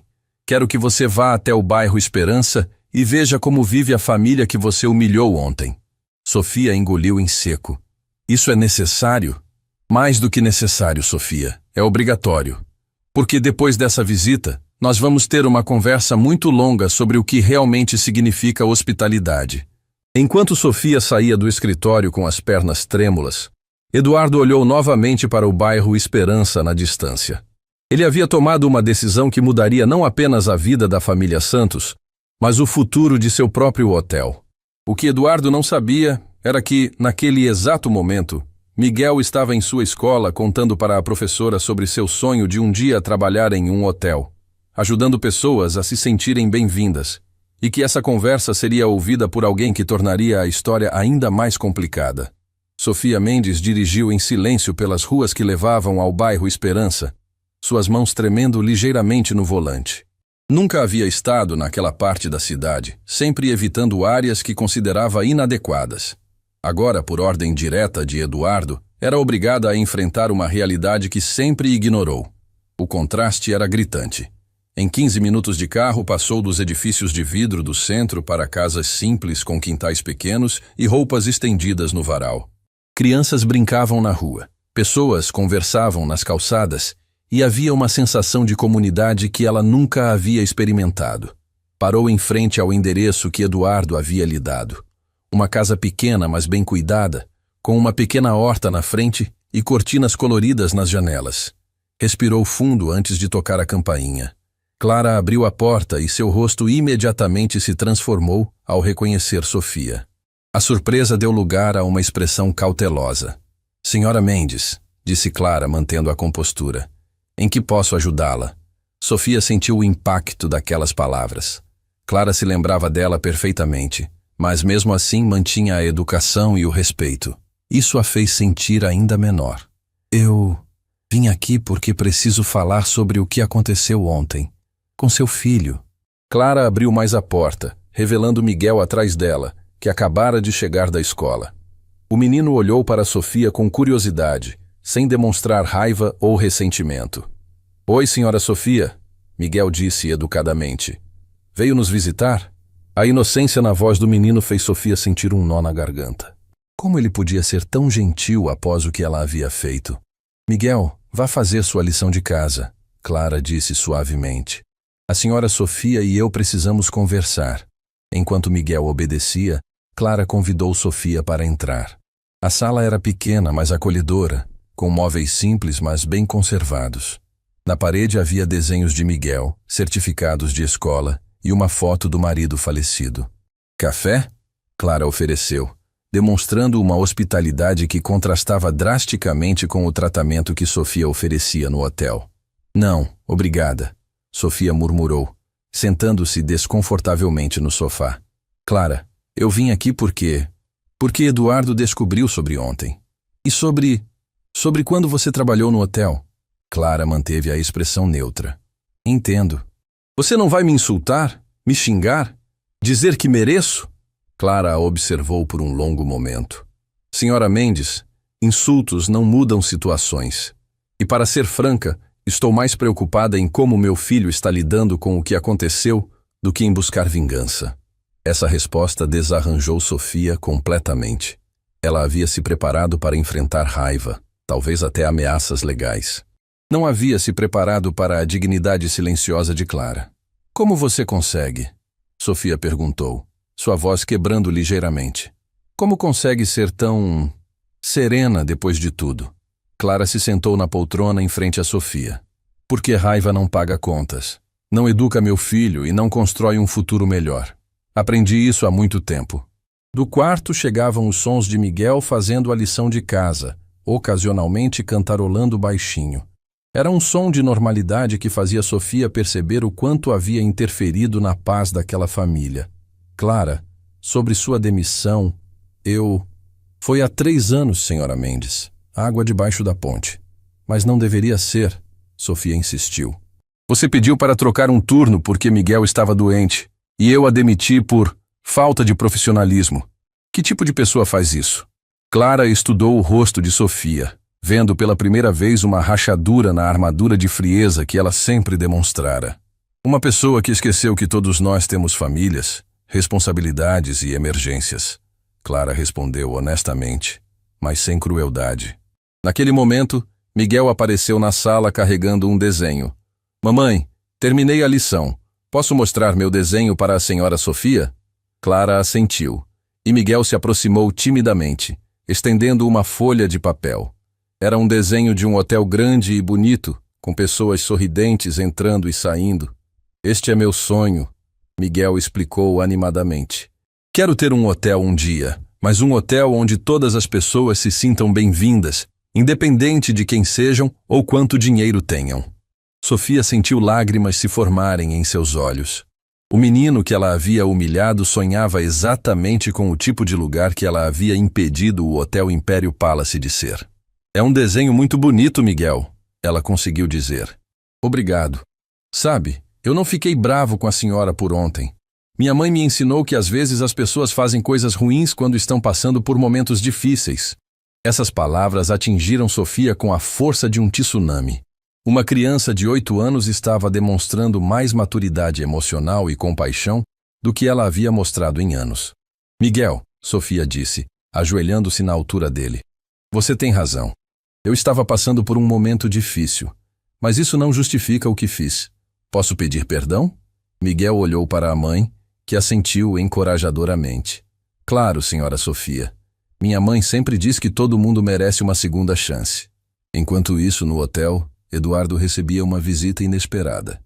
[SPEAKER 1] Quero que você vá até o bairro Esperança e veja como vive a família que você humilhou ontem. Sofia engoliu em seco. Isso é necessário? Mais do que necessário, Sofia. É obrigatório. Porque depois dessa visita, nós vamos ter uma conversa muito longa sobre o que realmente significa hospitalidade. Enquanto Sofia saía do escritório com as pernas trêmulas, Eduardo olhou novamente para o bairro Esperança na distância. Ele havia tomado uma decisão que mudaria não apenas a vida da família Santos, mas o futuro de seu próprio hotel. O que Eduardo não sabia era que, naquele exato momento, Miguel estava em sua escola contando para a professora sobre seu sonho de um dia trabalhar em um hotel, ajudando pessoas a se sentirem bem-vindas, e que essa conversa seria ouvida por alguém que tornaria a história ainda mais complicada. Sofia Mendes dirigiu em silêncio pelas ruas que levavam ao bairro Esperança, suas mãos tremendo ligeiramente no volante. Nunca havia estado naquela parte da cidade, sempre evitando áreas que considerava inadequadas. Agora, por ordem direta de Eduardo, era obrigada a enfrentar uma realidade que sempre ignorou. O contraste era gritante. Em 15 minutos de carro, passou dos edifícios de vidro do centro para casas simples com quintais pequenos e roupas estendidas no varal. Crianças brincavam na rua, pessoas conversavam nas calçadas e havia uma sensação de comunidade que ela nunca havia experimentado. Parou em frente ao endereço que Eduardo havia lhe dado. Uma casa pequena, mas bem cuidada, com uma pequena horta na frente e cortinas coloridas nas janelas. Respirou fundo antes de tocar a campainha. Clara abriu a porta e seu rosto imediatamente se transformou ao reconhecer Sofia. A surpresa deu lugar a uma expressão cautelosa. Senhora Mendes, disse Clara, mantendo a compostura. Em que posso ajudá-la? Sofia sentiu o impacto daquelas palavras. Clara se lembrava dela perfeitamente, mas mesmo assim mantinha a educação e o respeito. Isso a fez sentir ainda menor. Eu vim aqui porque preciso falar sobre o que aconteceu ontem, com seu filho. Clara abriu mais a porta, revelando Miguel atrás dela, que acabara de chegar da escola. O menino olhou para Sofia com curiosidade, sem demonstrar raiva ou ressentimento. Oi, senhora Sofia, Miguel disse educadamente. Veio nos visitar? A inocência na voz do menino fez Sofia sentir um nó na garganta. Como ele podia ser tão gentil após o que ela havia feito? Miguel, vá fazer sua lição de casa, Clara disse suavemente. A senhora Sofia e eu precisamos conversar. Enquanto Miguel obedecia, Clara convidou Sofia para entrar. A sala era pequena, mas acolhedora, com móveis simples, mas bem conservados. Na parede havia desenhos de Miguel, certificados de escola e uma foto do marido falecido. Café? Clara ofereceu, demonstrando uma hospitalidade que contrastava drasticamente com o tratamento que Sofia oferecia no hotel. Não, obrigada, Sofia murmurou, sentando-se desconfortavelmente no sofá. Clara, eu vim aqui porque Eduardo descobriu sobre ontem. E sobre quando você trabalhou no hotel. Clara manteve a expressão neutra. Entendo. Você não vai me insultar? Me xingar? Dizer que mereço? Clara a observou por um longo momento. Senhora Mendes, insultos não mudam situações. E para ser franca, estou mais preocupada em como meu filho está lidando com o que aconteceu do que em buscar vingança. Essa resposta desarranjou Sofia completamente. Ela havia se preparado para enfrentar raiva, talvez até ameaças legais. Não havia se preparado para a dignidade silenciosa de Clara. Como você consegue? Sofia perguntou, sua voz quebrando ligeiramente. Como consegue ser tão serena depois de tudo? Clara se sentou na poltrona em frente a Sofia. Porque raiva não paga contas. Não educa meu filho e não constrói um futuro melhor. Aprendi isso há muito tempo. Do quarto chegavam os sons de Miguel fazendo a lição de casa, ocasionalmente cantarolando baixinho. Era um som de normalidade que fazia Sofia perceber o quanto havia interferido na paz daquela família. Clara, sobre sua demissão, Foi há 3 anos, senhora Mendes. Água debaixo da ponte. Mas não deveria ser, Sofia insistiu. Você pediu para trocar um turno porque Miguel estava doente, e eu a demiti por falta de profissionalismo. Que tipo de pessoa faz isso? Clara estudou o rosto de Sofia, vendo pela primeira vez uma rachadura na armadura de frieza que ela sempre demonstrara. Uma pessoa que esqueceu que todos nós temos famílias, responsabilidades e emergências. Clara respondeu honestamente, mas sem crueldade. Naquele momento, Miguel apareceu na sala carregando um desenho. Mamãe, terminei a lição. Posso mostrar meu desenho para a senhora Sofia? Clara assentiu, e Miguel se aproximou timidamente, estendendo uma folha de papel. Era um desenho de um hotel grande e bonito, com pessoas sorridentes entrando e saindo. Este é meu sonho, Miguel explicou animadamente. Quero ter um hotel um dia, mas um hotel onde todas as pessoas se sintam bem-vindas, independente de quem sejam ou quanto dinheiro tenham. Sofia sentiu lágrimas se formarem em seus olhos. O menino que ela havia humilhado sonhava exatamente com o tipo de lugar que ela havia impedido o Hotel Império Palace de ser. É um desenho muito bonito, Miguel, ela conseguiu dizer. Obrigado. Sabe, eu não fiquei bravo com a senhora por ontem. Minha mãe me ensinou que às vezes as pessoas fazem coisas ruins quando estão passando por momentos difíceis. Essas palavras atingiram Sofia com a força de um tsunami. Uma criança de 8 anos estava demonstrando mais maturidade emocional e compaixão do que ela havia mostrado em anos. Miguel, Sofia disse, ajoelhando-se na altura dele. Você tem razão. Eu estava passando por um momento difícil, mas isso não justifica o que fiz. Posso pedir perdão? Miguel olhou para a mãe, que assentiu encorajadoramente. Claro, senhora Sofia. Minha mãe sempre diz que todo mundo merece uma segunda chance. Enquanto isso, no hotel, Eduardo recebia uma visita inesperada.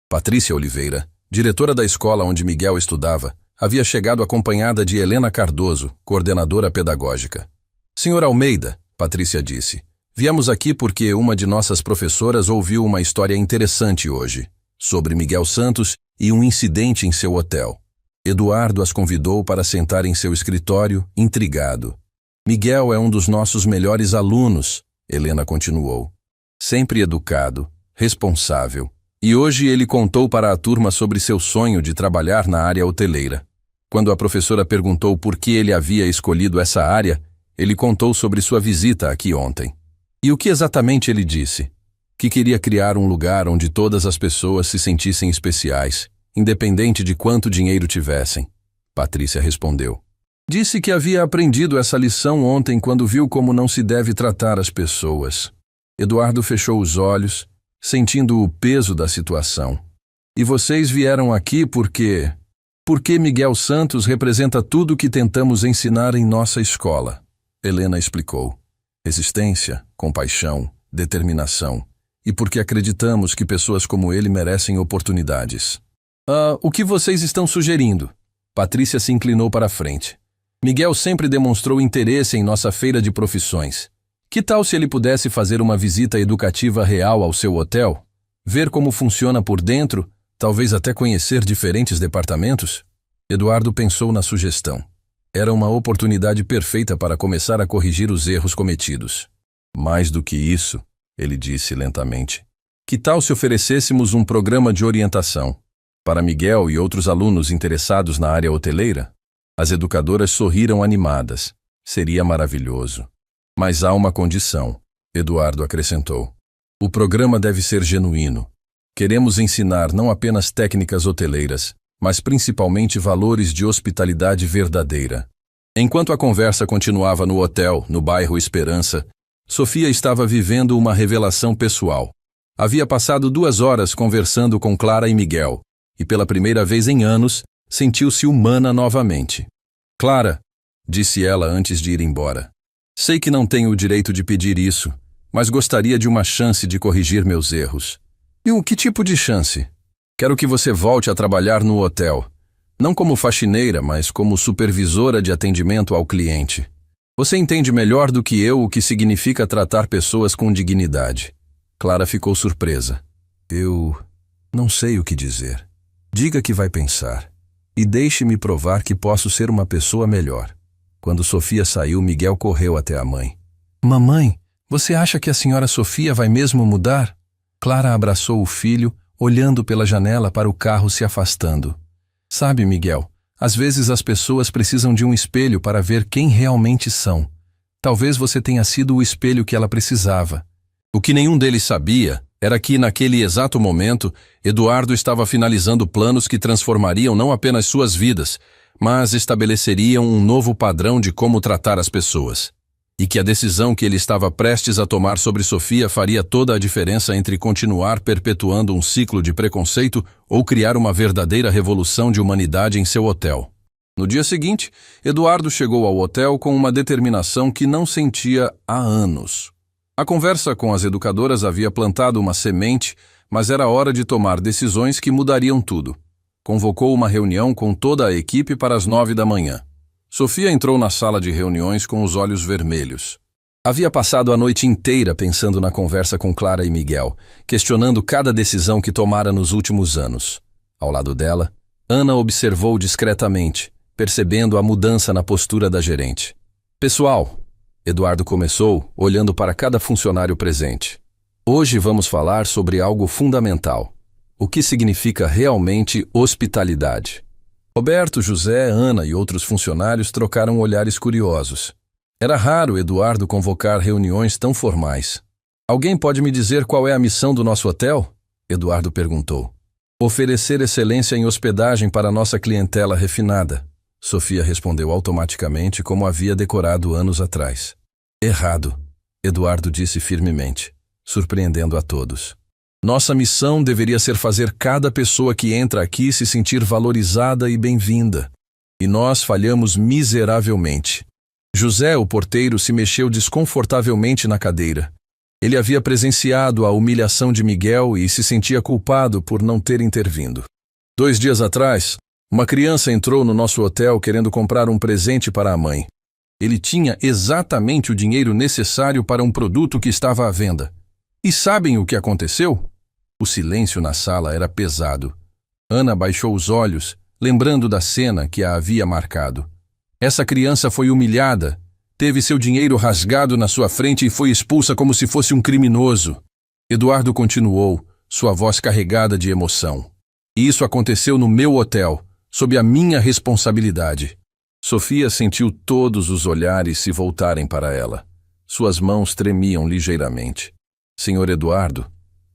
[SPEAKER 1] Patrícia Oliveira, diretora da escola onde Miguel estudava, havia chegado acompanhada de Helena Cardoso, coordenadora pedagógica. Senhor Almeida, Patrícia disse, viemos aqui porque uma de nossas professoras ouviu uma história interessante hoje, sobre Miguel Santos e um incidente em seu hotel. Eduardo as convidou para sentar em seu escritório, intrigado. Miguel é um dos nossos melhores alunos, Helena continuou. Sempre educado, responsável. E hoje ele contou para a turma sobre seu sonho de trabalhar na área hoteleira. Quando a professora perguntou por que ele havia escolhido essa área, ele contou sobre sua visita aqui ontem. E o que exatamente ele disse? Que queria criar um lugar onde todas as pessoas se sentissem especiais, independente de quanto dinheiro tivessem. Patrícia respondeu. Disse que havia aprendido essa lição ontem quando viu como não se deve tratar as pessoas. Eduardo fechou os olhos, sentindo o peso da situação. E vocês vieram aqui porque Miguel Santos representa tudo o que tentamos ensinar em nossa escola. Helena explicou. Resistência, compaixão, determinação. E porque acreditamos que pessoas como ele merecem oportunidades. O que vocês estão sugerindo? Patrícia se inclinou para a frente. Miguel sempre demonstrou interesse em nossa feira de profissões. Que tal se ele pudesse fazer uma visita educativa real ao seu hotel? Ver como funciona por dentro, talvez até conhecer diferentes departamentos? Eduardo pensou na sugestão. Era uma oportunidade perfeita para começar a corrigir os erros cometidos. Mais do que isso, ele disse lentamente. Que tal se oferecêssemos um programa de orientação? Para Miguel e outros alunos interessados na área hoteleira? As educadoras sorriram animadas. Seria maravilhoso. Mas há uma condição, Eduardo acrescentou. O programa deve ser genuíno. Queremos ensinar não apenas técnicas hoteleiras, mas principalmente valores de hospitalidade verdadeira. Enquanto a conversa continuava no hotel, no bairro Esperança, Sofia estava vivendo uma revelação pessoal. Havia passado 2 horas conversando com Clara e Miguel, e pela primeira vez em anos, sentiu-se humana novamente. Clara, disse ela antes de ir embora, sei que não tenho o direito de pedir isso, mas gostaria de uma chance de corrigir meus erros. E que tipo de chance? Quero que você volte a trabalhar no hotel, não como faxineira, mas como supervisora de atendimento ao cliente. Você entende melhor do que eu o que significa tratar pessoas com dignidade. Clara ficou surpresa. Eu não sei o que dizer. Diga que vai pensar. E deixe-me provar que posso ser uma pessoa melhor. Quando Sofia saiu, Miguel correu até a mãe. Mamãe, você acha que a senhora Sofia vai mesmo mudar? Clara abraçou o filho, olhando pela janela para o carro se afastando. Sabe, Miguel, às vezes as pessoas precisam de um espelho para ver quem realmente são. Talvez você tenha sido o espelho que ela precisava. O que nenhum deles sabia era que, naquele exato momento, Eduardo estava finalizando planos que transformariam não apenas suas vidas, mas estabeleceriam um novo padrão de como tratar as pessoas. E que a decisão que ele estava prestes a tomar sobre Sofia faria toda a diferença entre continuar perpetuando um ciclo de preconceito ou criar uma verdadeira revolução de humanidade em seu hotel. No dia seguinte, Eduardo chegou ao hotel com uma determinação que não sentia há anos. A conversa com as educadoras havia plantado uma semente, mas era hora de tomar decisões que mudariam tudo. Convocou uma reunião com toda a equipe para as 9 da manhã. Sofia entrou na sala de reuniões com os olhos vermelhos. Havia passado a noite inteira pensando na conversa com Clara e Miguel, questionando cada decisão que tomara nos últimos anos. Ao lado dela, Ana observou discretamente, percebendo a mudança na postura da gerente. Pessoal, Eduardo começou, olhando para cada funcionário presente. Hoje vamos falar sobre algo fundamental. O que significa realmente hospitalidade? Roberto, José, Ana e outros funcionários trocaram olhares curiosos. Era raro Eduardo convocar reuniões tão formais. Alguém pode me dizer qual é a missão do nosso hotel? Eduardo perguntou. Oferecer excelência em hospedagem para nossa clientela refinada. Sofia respondeu automaticamente como havia decorado anos atrás. Errado, Eduardo disse firmemente, surpreendendo a todos. Nossa missão deveria ser fazer cada pessoa que entra aqui se sentir valorizada e bem-vinda. E nós falhamos miseravelmente. José, o porteiro, se mexeu desconfortavelmente na cadeira. Ele havia presenciado a humilhação de Miguel e se sentia culpado por não ter intervindo. 2 dias atrás, uma criança entrou no nosso hotel querendo comprar um presente para a mãe. Ele tinha exatamente o dinheiro necessário para um produto que estava à venda. E sabem o que aconteceu? O silêncio na sala era pesado. Ana baixou os olhos, lembrando da cena que a havia marcado. Essa criança foi humilhada, teve seu dinheiro rasgado na sua frente e foi expulsa como se fosse um criminoso. Eduardo continuou, sua voz carregada de emoção. E isso aconteceu no meu hotel, sob a minha responsabilidade. Sofia sentiu todos os olhares se voltarem para ela. Suas mãos tremiam ligeiramente. Senhor Eduardo,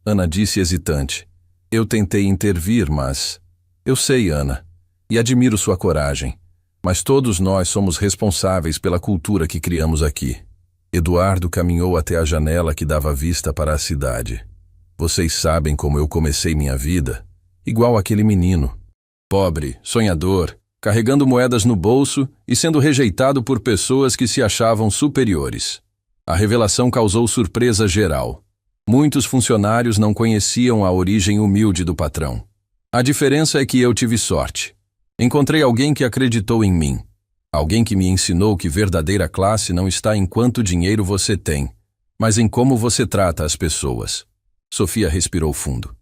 [SPEAKER 1] Ana disse hesitante. Eu tentei intervir, mas... Eu sei, Ana, e admiro sua coragem, mas todos nós somos responsáveis pela cultura que criamos aqui. Eduardo caminhou até a janela que dava vista para a cidade. Vocês sabem como eu comecei minha vida? Igual aquele menino. Pobre, sonhador, carregando moedas no bolso e sendo rejeitado por pessoas que se achavam superiores. A revelação causou surpresa geral. Muitos funcionários não conheciam a origem humilde do patrão. A diferença é que eu tive sorte. Encontrei alguém que acreditou em mim. Alguém que me ensinou que verdadeira classe não está em quanto dinheiro você tem, mas em como você trata as pessoas. Sofia respirou fundo.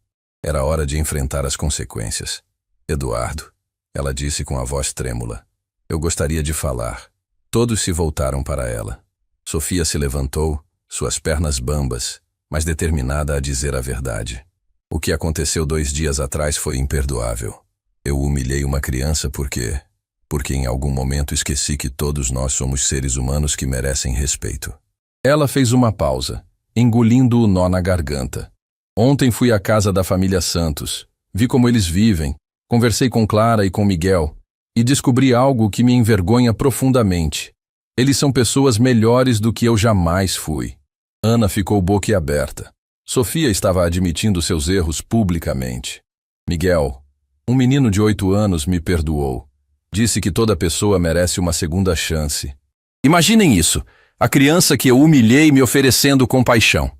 [SPEAKER 1] Era hora de enfrentar as consequências. Eduardo, ela disse com a voz trêmula. Eu gostaria de falar. Todos se voltaram para ela. Sofia se levantou, suas pernas bambas, mas determinada a dizer a verdade. O que aconteceu 2 dias atrás foi imperdoável. Eu humilhei uma criança porque em algum momento esqueci que todos nós somos seres humanos que merecem respeito. Ela fez uma pausa, engolindo o nó na garganta. Ontem fui à casa da família Santos, vi como eles vivem, conversei com Clara e com Miguel e descobri algo que me envergonha profundamente. Eles são pessoas melhores do que eu jamais fui. Ana ficou boquiaberta. Sofia estava admitindo seus erros publicamente. Miguel, um menino de 8 anos, me perdoou. Disse que toda pessoa merece uma segunda chance. Imaginem isso, a criança que eu humilhei me oferecendo compaixão.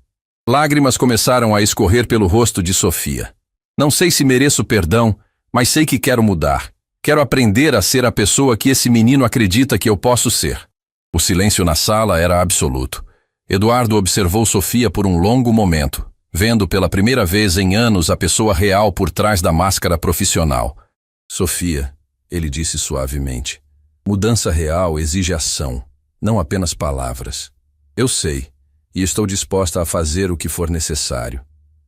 [SPEAKER 1] Lágrimas começaram a escorrer pelo rosto de Sofia. Não sei se mereço perdão, mas sei que quero mudar. Quero aprender a ser a pessoa que esse menino acredita que eu posso ser. O silêncio na sala era absoluto. Eduardo observou Sofia por um longo momento, vendo pela primeira vez em anos a pessoa real por trás da máscara profissional. Sofia, ele disse suavemente, mudança real exige ação, não apenas palavras. Eu sei, e estou disposta a fazer o que for necessário.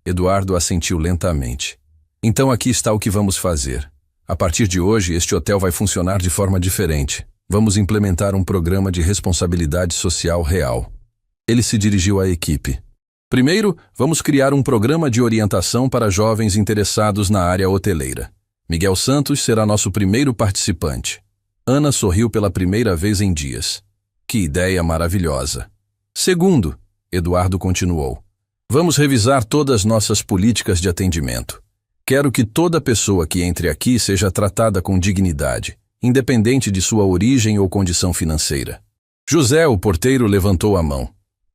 [SPEAKER 1] Eduardo assentiu lentamente. Então aqui está o que vamos fazer. A partir de hoje, este hotel vai funcionar de forma diferente. Vamos implementar um programa de responsabilidade social real. Ele se dirigiu à equipe. Primeiro, vamos criar um programa de orientação para jovens interessados na área hoteleira. Miguel Santos será nosso primeiro participante. Ana sorriu pela primeira vez em dias. Que ideia maravilhosa. Segundo, Eduardo continuou, vamos revisar todas nossas políticas de atendimento. Quero que toda pessoa que entre aqui seja tratada com dignidade, independente de sua origem ou condição financeira. José, o porteiro, levantou a mão.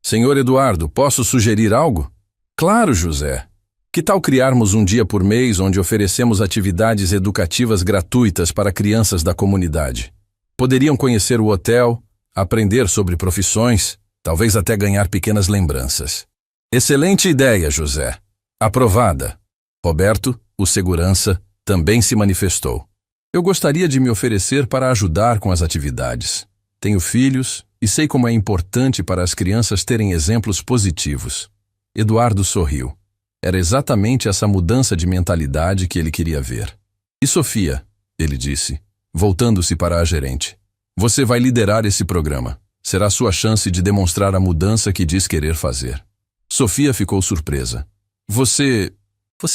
[SPEAKER 1] Senhor Eduardo, posso sugerir algo? Claro, José. Que tal criarmos um dia por mês onde oferecemos atividades educativas gratuitas para crianças da comunidade? Poderiam conhecer o hotel, aprender sobre profissões, talvez até ganhar pequenas lembranças. Excelente ideia, José. Aprovada. Roberto, o segurança, também se manifestou. Eu gostaria de me oferecer para ajudar com as atividades. Tenho filhos e sei como é importante para as crianças terem exemplos positivos. Eduardo sorriu. Era exatamente essa mudança de mentalidade que ele queria ver. E Sofia, ele disse, voltando-se para a gerente, você vai liderar esse programa. Será sua chance de demonstrar a mudança que diz querer fazer. Sofia ficou surpresa. Você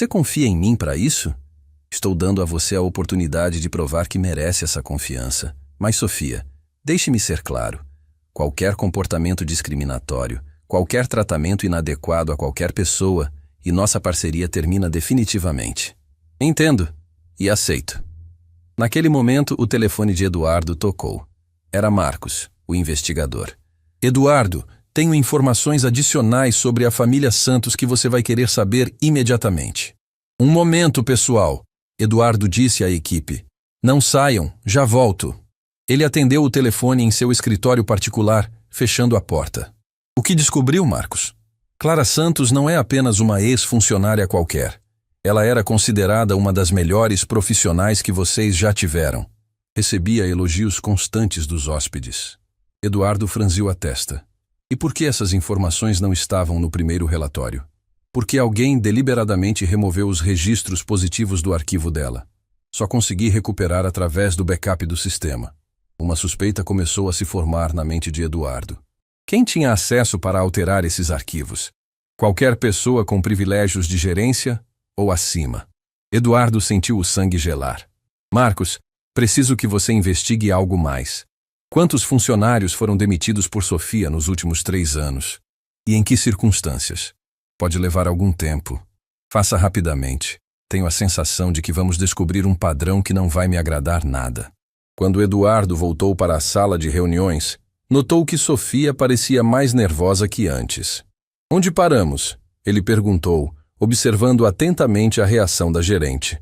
[SPEAKER 1] confia em mim para isso? Estou dando a você a oportunidade de provar que merece essa confiança. Mas, Sofia, deixe-me ser claro. Qualquer comportamento discriminatório, qualquer tratamento inadequado a qualquer pessoa, e nossa parceria termina definitivamente. Entendo. E aceito. Naquele momento, o telefone de Eduardo tocou. Era Marcos, o investigador. Eduardo, tenho informações adicionais sobre a família Santos que você vai querer saber imediatamente. Um momento, pessoal. Eduardo disse à equipe. Não saiam, já volto. Ele atendeu o telefone em seu escritório particular, fechando a porta. O que descobriu, Marcos? Clara Santos não é apenas uma ex-funcionária qualquer. Ela era considerada uma das melhores profissionais que vocês já tiveram. Recebia elogios constantes dos hóspedes. Eduardo franziu a testa. E por que essas informações não estavam no primeiro relatório? Porque alguém deliberadamente removeu os registros positivos do arquivo dela. Só consegui recuperar através do backup do sistema. Uma suspeita começou a se formar na mente de Eduardo. Quem tinha acesso para alterar esses arquivos? Qualquer pessoa com privilégios de gerência ou acima. Eduardo sentiu o sangue gelar. Marcos, preciso que você investigue algo mais. Quantos funcionários foram demitidos por Sofia nos últimos 3 anos? E em que circunstâncias? Pode levar algum tempo. Faça rapidamente. Tenho a sensação de que vamos descobrir um padrão que não vai me agradar nada. Quando Eduardo voltou para a sala de reuniões, notou que Sofia parecia mais nervosa que antes. Onde paramos? Ele perguntou, observando atentamente a reação da gerente.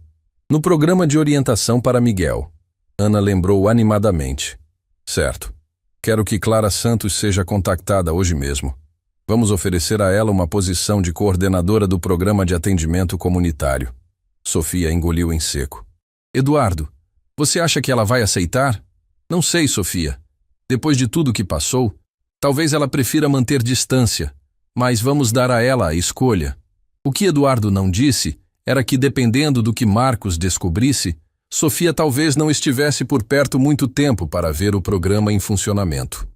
[SPEAKER 1] No programa de orientação para Miguel. Ana lembrou animadamente. Certo. Quero que Clara Santos seja contactada hoje mesmo. Vamos oferecer a ela uma posição de coordenadora do programa de atendimento comunitário. Sofia engoliu em seco. Eduardo, você acha que ela vai aceitar? Não sei, Sofia. Depois de tudo que passou, talvez ela prefira manter distância, mas vamos dar a ela a escolha. O que Eduardo não disse era que, dependendo do que Marcos descobrisse, Sofia talvez não estivesse por perto muito tempo para ver o programa em funcionamento.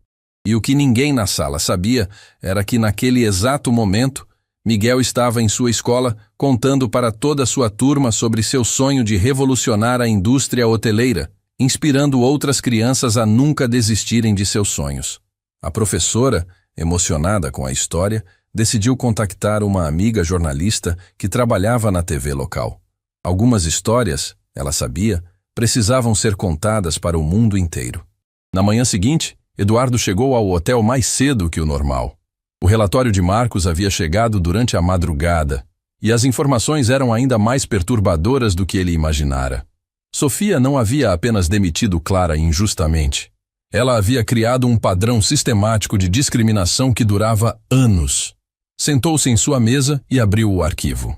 [SPEAKER 1] E o que ninguém na sala sabia era que, naquele exato momento, Miguel estava em sua escola contando para toda a sua turma sobre seu sonho de revolucionar a indústria hoteleira, inspirando outras crianças a nunca desistirem de seus sonhos. A professora, emocionada com a história, decidiu contactar uma amiga jornalista que trabalhava na TV local. Algumas histórias, ela sabia, precisavam ser contadas para o mundo inteiro. Na manhã seguinte, Eduardo chegou ao hotel mais cedo que o normal. O relatório de Marcos havia chegado durante a madrugada, e as informações eram ainda mais perturbadoras do que ele imaginara. Sofia não havia apenas demitido Clara injustamente. Ela havia criado um padrão sistemático de discriminação que durava anos. Sentou-se em sua mesa e abriu o arquivo.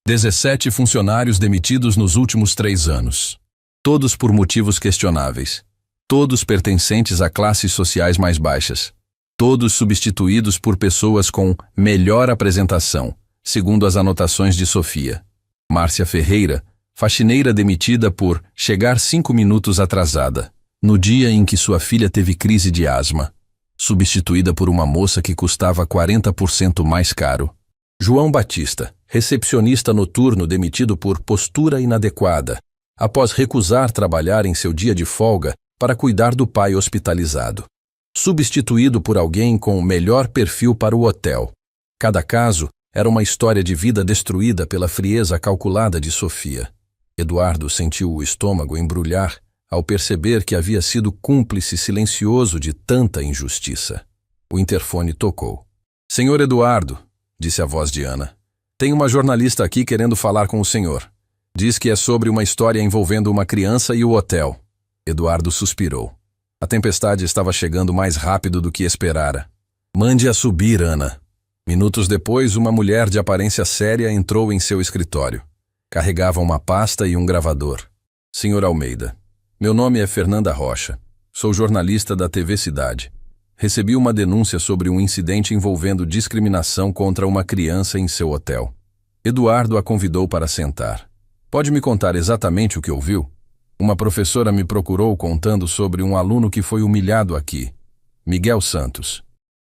[SPEAKER 1] 17 funcionários demitidos nos últimos 3 anos. Todos por motivos questionáveis. Todos pertencentes a classes sociais mais baixas. Todos substituídos por pessoas com melhor apresentação, segundo as anotações de Sofia. Márcia Ferreira, faxineira demitida por chegar 5 minutos atrasada, no dia em que sua filha teve crise de asma, substituída por uma moça que custava 40% mais caro. João Batista, recepcionista noturno demitido por postura inadequada, após recusar trabalhar em seu dia de folga para cuidar do pai hospitalizado. Substituído por alguém com o melhor perfil para o hotel. Cada caso era uma história de vida destruída pela frieza calculada de Sofia. Eduardo sentiu o estômago embrulhar ao perceber que havia sido cúmplice silencioso de tanta injustiça. O interfone tocou. Senhor Eduardo, disse a voz de Ana, tem uma jornalista aqui querendo falar com o senhor. Diz que é sobre uma história envolvendo uma criança e o hotel. Eduardo suspirou. A tempestade estava chegando mais rápido do que esperara. Mande-a subir, Ana. Minutos depois, uma mulher de aparência séria entrou em seu escritório. Carregava uma pasta e um gravador. Senhor Almeida, meu nome é Fernanda Rocha. Sou jornalista da TV Cidade. Recebi uma denúncia sobre um incidente envolvendo discriminação contra uma criança em seu hotel. Eduardo a convidou para sentar. Pode me contar exatamente o que ouviu? Uma professora me procurou contando sobre um aluno que foi humilhado aqui, Miguel Santos.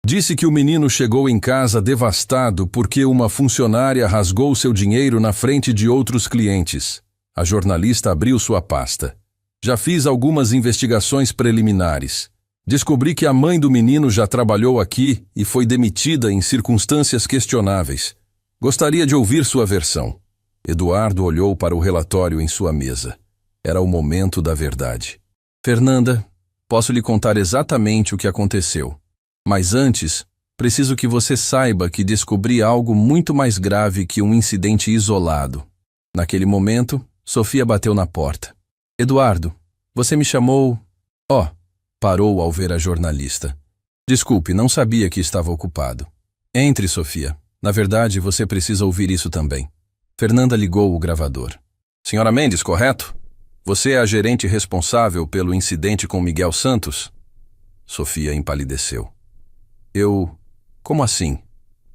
[SPEAKER 1] Disse que o menino chegou em casa devastado porque uma funcionária rasgou seu dinheiro na frente de outros clientes. A jornalista abriu sua pasta. Já fiz algumas investigações preliminares. Descobri que a mãe do menino já trabalhou aqui e foi demitida em circunstâncias questionáveis. Gostaria de ouvir sua versão. Eduardo olhou para o relatório em sua mesa. Era o momento da verdade. Fernanda, posso lhe contar exatamente o que aconteceu. Mas antes, preciso que você saiba que descobri algo muito mais grave que um incidente isolado. Naquele momento, Sofia bateu na porta. Eduardo, você me chamou... Parou ao ver a jornalista. Desculpe, não sabia que estava ocupado. Entre, Sofia. Na verdade, você precisa ouvir isso também. Fernanda ligou o gravador. Senhora Mendes, correto? Você é a gerente responsável pelo incidente com Miguel Santos? Sofia empalideceu. Como assim?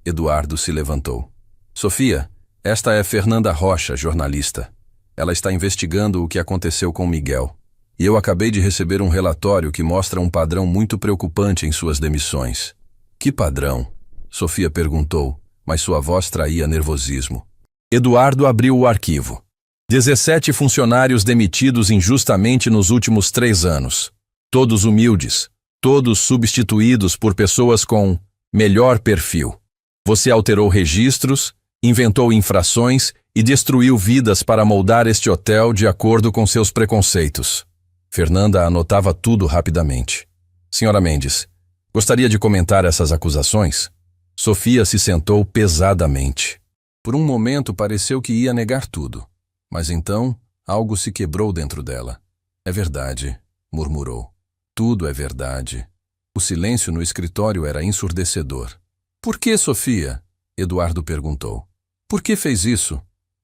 [SPEAKER 1] Eduardo se levantou. Sofia, esta é Fernanda Rocha, jornalista. Ela está investigando o que aconteceu com Miguel. E eu acabei de receber um relatório que mostra um padrão muito preocupante em suas demissões. Que padrão? Sofia perguntou, mas sua voz traía nervosismo. Eduardo abriu o arquivo. 17 funcionários demitidos injustamente nos últimos 3 anos. Todos humildes. Todos substituídos por pessoas com melhor perfil. Você alterou registros, inventou infrações e destruiu vidas para moldar este hotel de acordo com seus preconceitos. Fernanda anotava tudo rapidamente. Senhora Mendes, gostaria de comentar essas acusações? Sofia se sentou pesadamente. Por um momento pareceu que ia negar tudo. Mas então, algo se quebrou dentro dela. É verdade, murmurou. Tudo é verdade. O silêncio no escritório era ensurdecedor. Por que, Sofia? Eduardo perguntou. Por que fez isso?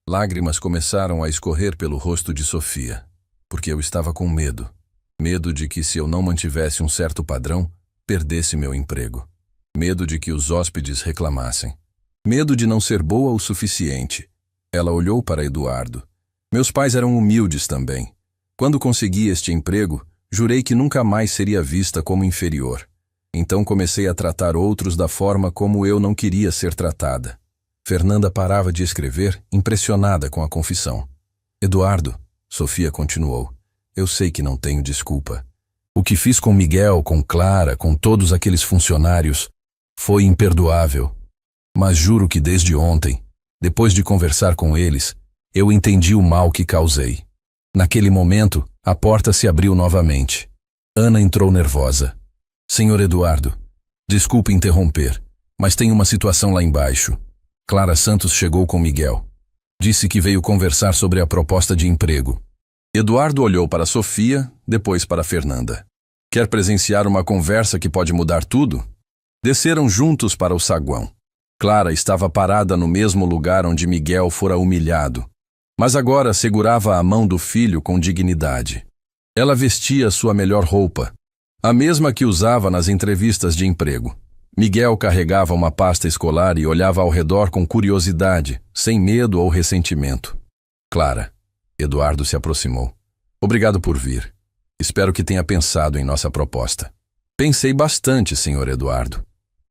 [SPEAKER 1] Lágrimas começaram a escorrer pelo rosto de Sofia. Porque eu estava com medo. Medo de que, se eu não mantivesse um certo padrão, perdesse meu emprego. Medo de que os hóspedes reclamassem. Medo de não ser boa o suficiente. Ela olhou para Eduardo. Meus pais eram humildes também. Quando consegui este emprego, jurei que nunca mais seria vista como inferior. Então comecei a tratar outros da forma como eu não queria ser tratada. Fernanda parava de escrever, impressionada com a confissão. Eduardo, Sofia continuou, eu sei que não tenho desculpa. O que fiz com Miguel, com Clara, com todos aqueles funcionários, foi imperdoável. Mas juro que desde ontem, depois de conversar com eles, eu entendi o mal que causei. Naquele momento, a porta se abriu novamente. Ana entrou nervosa. Senhor Eduardo, desculpe interromper, mas tem uma situação lá embaixo. Clara Santos chegou com Miguel. Disse que veio conversar sobre a proposta de emprego. Eduardo olhou para Sofia, depois para Fernanda. Quer presenciar uma conversa que pode mudar tudo? Desceram juntos para o saguão. Clara estava parada no mesmo lugar onde Miguel fora humilhado, mas agora segurava a mão do filho com dignidade. Ela vestia sua melhor roupa, a mesma que usava nas entrevistas de emprego. Miguel carregava uma pasta escolar e olhava ao redor com curiosidade, sem medo ou ressentimento. Clara, Eduardo se aproximou. Obrigado por vir. Espero que tenha pensado em nossa proposta. Pensei bastante, senhor Eduardo.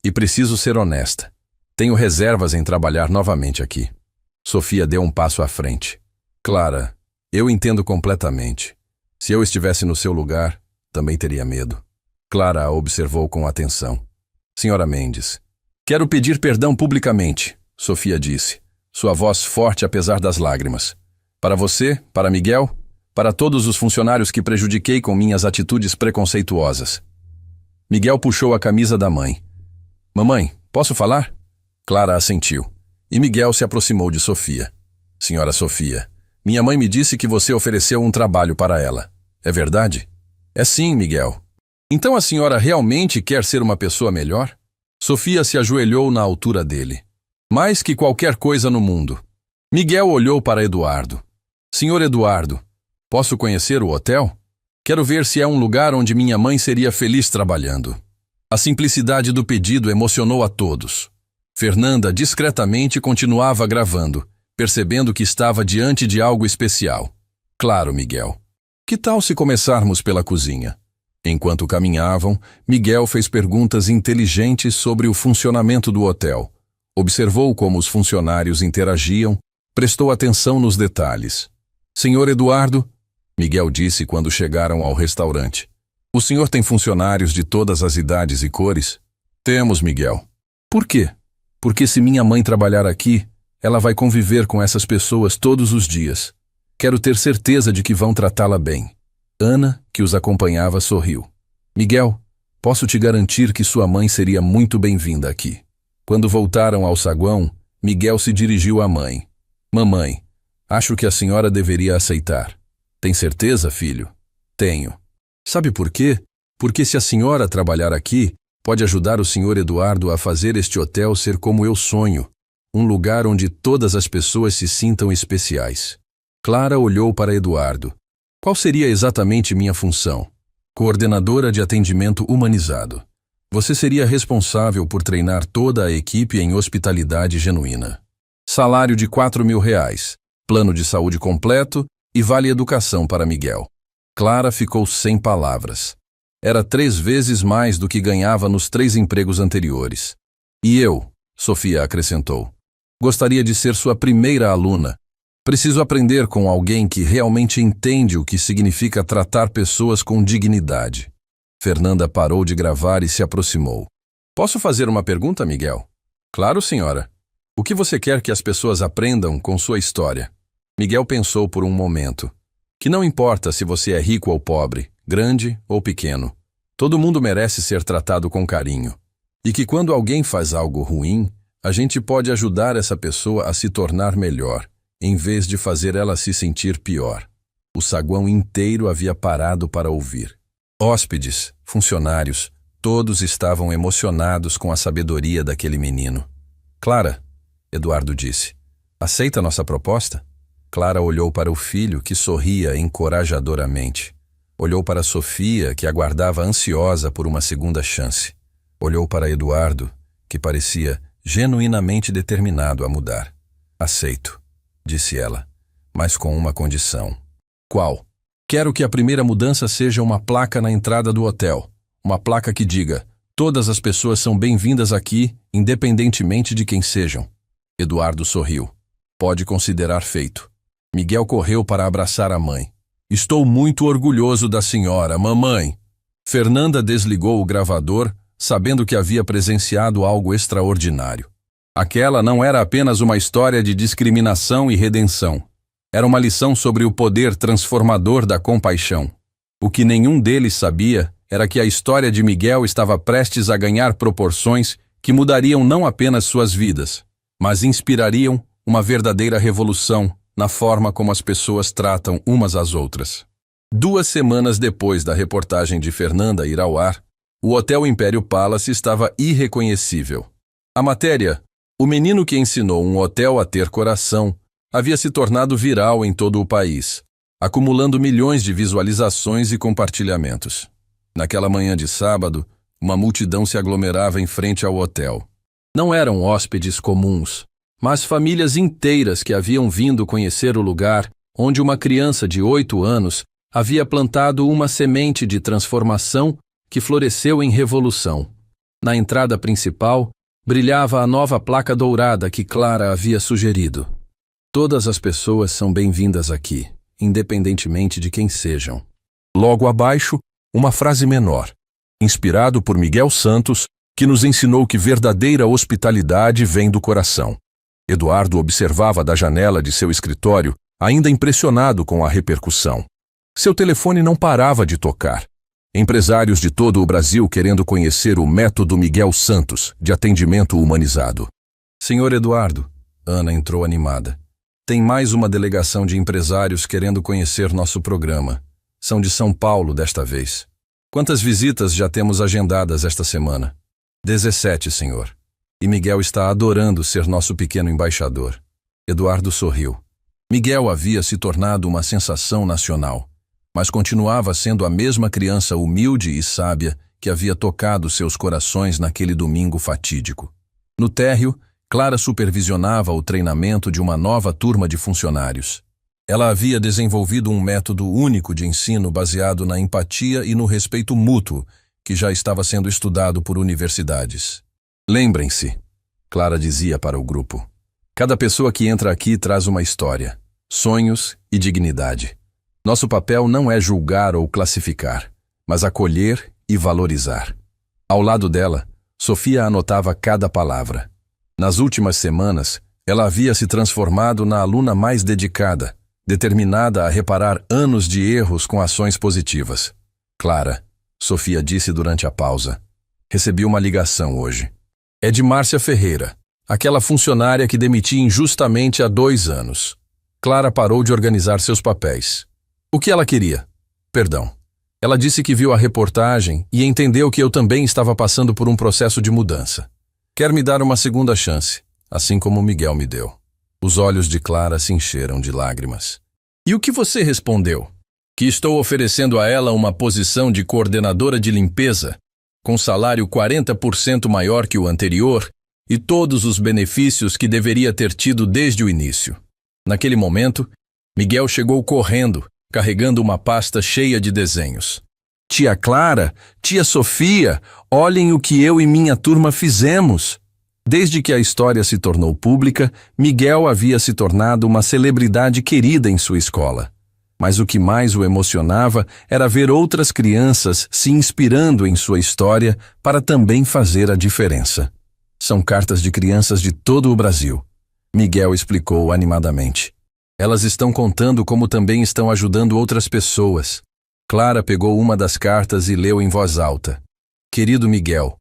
[SPEAKER 1] E preciso ser honesta. Tenho reservas em trabalhar novamente aqui. Sofia deu um passo à frente. Clara, eu entendo completamente. Se eu estivesse no seu lugar, também teria medo. Clara a observou com atenção. Senhora Mendes, quero pedir perdão publicamente, Sofia disse, sua voz forte apesar das lágrimas. Para você, para Miguel, para todos os funcionários que prejudiquei com minhas atitudes preconceituosas. Miguel puxou a camisa da mãe. Mamãe, posso falar? Clara assentiu. E Miguel se aproximou de Sofia. Senhora Sofia, minha mãe me disse que você ofereceu um trabalho para ela. É verdade? É sim, Miguel. Então a senhora realmente quer ser uma pessoa melhor? Sofia se ajoelhou na altura dele. Mais que qualquer coisa no mundo. Miguel olhou para Eduardo. Senhor Eduardo, posso conhecer o hotel? Quero ver se é um lugar onde minha mãe seria feliz trabalhando. A simplicidade do pedido emocionou a todos. Fernanda discretamente continuava gravando, percebendo que estava diante de algo especial. Claro, Miguel. Que tal se começarmos pela cozinha? Enquanto caminhavam, Miguel fez perguntas inteligentes sobre o funcionamento do hotel. Observou como os funcionários interagiam, prestou atenção nos detalhes. Senhor Eduardo, Miguel disse quando chegaram ao restaurante. O senhor tem funcionários de todas as idades e cores? Temos, Miguel. Por quê? Porque se minha mãe trabalhar aqui, ela vai conviver com essas pessoas todos os dias. Quero ter certeza de que vão tratá-la bem. Ana, que os acompanhava, sorriu. Miguel, posso te garantir que sua mãe seria muito bem-vinda aqui. Quando voltaram ao saguão, Miguel se dirigiu à mãe. Mamãe, acho que a senhora deveria aceitar. Tem certeza, filho? Tenho. Sabe por quê? Porque se a senhora trabalhar aqui, pode ajudar o senhor Eduardo a fazer este hotel ser como eu sonho, um lugar onde todas as pessoas se sintam especiais. Clara olhou para Eduardo. Qual seria exatamente minha função? Coordenadora de atendimento humanizado. Você seria responsável por treinar toda a equipe em hospitalidade genuína. Salário de R$ 4.000, plano de saúde completo e vale educação para Miguel. Clara ficou sem palavras. Era 3 vezes mais do que ganhava nos 3 empregos anteriores. E eu, Sofia acrescentou, gostaria de ser sua primeira aluna. Preciso aprender com alguém que realmente entende o que significa tratar pessoas com dignidade. Fernanda parou de gravar e se aproximou. Posso fazer uma pergunta, Miguel? Claro, senhora. O que você quer que as pessoas aprendam com sua história? Miguel pensou por um momento. Que não importa se você é rico ou pobre, grande ou pequeno. Todo mundo merece ser tratado com carinho. E que quando alguém faz algo ruim, a gente pode ajudar essa pessoa a se tornar melhor, em vez de fazer ela se sentir pior. O saguão inteiro havia parado para ouvir. Hóspedes, funcionários, todos estavam emocionados com a sabedoria daquele menino. Clara, Eduardo disse, aceita nossa proposta? Clara olhou para o filho, que sorria encorajadoramente. Olhou para Sofia, que aguardava ansiosa por uma segunda chance. Olhou para Eduardo, que parecia genuinamente determinado a mudar. Aceito, disse ela, mas com uma condição. Qual? Quero que a primeira mudança seja uma placa na entrada do hotel. Uma placa que diga: todas as pessoas são bem-vindas aqui, independentemente de quem sejam. Eduardo sorriu. Pode considerar feito. Miguel correu para abraçar a mãe. Estou muito orgulhoso da senhora, mamãe. Fernanda desligou o gravador, sabendo que havia presenciado algo extraordinário. Aquela não era apenas uma história de discriminação e redenção. Era uma lição sobre o poder transformador da compaixão. O que nenhum deles sabia era que a história de Miguel estava prestes a ganhar proporções que mudariam não apenas suas vidas, mas inspirariam uma verdadeira revolução na forma como as pessoas tratam umas às outras. 2 semanas depois da reportagem de Fernanda ir ao ar, o Hotel Império Palace estava irreconhecível. A matéria, O Menino que Ensinou um Hotel a Ter Coração, havia se tornado viral em todo o país, acumulando milhões de visualizações e compartilhamentos. Naquela manhã de sábado, uma multidão se aglomerava em frente ao hotel. Não eram hóspedes comuns, mas famílias inteiras que haviam vindo conhecer o lugar onde uma criança de 8 anos havia plantado uma semente de transformação que floresceu em revolução. Na entrada principal, brilhava a nova placa dourada que Clara havia sugerido. Todas as pessoas são bem-vindas aqui, independentemente de quem sejam. Logo abaixo, uma frase menor, inspirado por Miguel Santos, que nos ensinou que verdadeira hospitalidade vem do coração. Eduardo observava da janela de seu escritório, ainda impressionado com a repercussão. Seu telefone não parava de tocar. Empresários de todo o Brasil querendo conhecer o método Miguel Santos de atendimento humanizado. Senhor Eduardo, Ana entrou animada. Tem mais uma delegação de empresários querendo conhecer nosso programa. São de São Paulo desta vez. Quantas visitas já temos agendadas esta semana? 17, senhor. E Miguel está adorando ser nosso pequeno embaixador. Eduardo sorriu. Miguel havia se tornado uma sensação nacional, mas continuava sendo a mesma criança humilde e sábia que havia tocado seus corações naquele domingo fatídico. No térreo, Clara supervisionava o treinamento de uma nova turma de funcionários. Ela havia desenvolvido um método único de ensino baseado na empatia e no respeito mútuo, que já estava sendo estudado por universidades. Lembrem-se, Clara dizia para o grupo, cada pessoa que entra aqui traz uma história, sonhos e dignidade. Nosso papel não é julgar ou classificar, mas acolher e valorizar. Ao lado dela, Sofia anotava cada palavra. Nas últimas semanas, ela havia se transformado na aluna mais dedicada, determinada a reparar anos de erros com ações positivas. Clara, Sofia disse durante a pausa, recebi uma ligação hoje. É de Márcia Ferreira, aquela funcionária que demiti injustamente há 2 anos. Clara parou de organizar seus papéis. O que ela queria? Perdão. Ela disse que viu a reportagem e entendeu que eu também estava passando por um processo de mudança. Quer me dar uma segunda chance, assim como Miguel me deu. Os olhos de Clara se encheram de lágrimas. E o que você respondeu? Que estou oferecendo a ela uma posição de coordenadora de limpeza, com salário 40% maior que o anterior e todos os benefícios que deveria ter tido desde o início. Naquele momento, Miguel chegou correndo, carregando uma pasta cheia de desenhos. Tia Clara, tia Sofia, olhem o que eu e minha turma fizemos. Desde que a história se tornou pública, Miguel havia se tornado uma celebridade querida em sua escola. Mas o que mais o emocionava era ver outras crianças se inspirando em sua história para também fazer a diferença. São cartas de crianças de todo o Brasil, Miguel explicou animadamente. Elas estão contando como também estão ajudando outras pessoas. Clara pegou uma das cartas e leu em voz alta. Querido Miguel,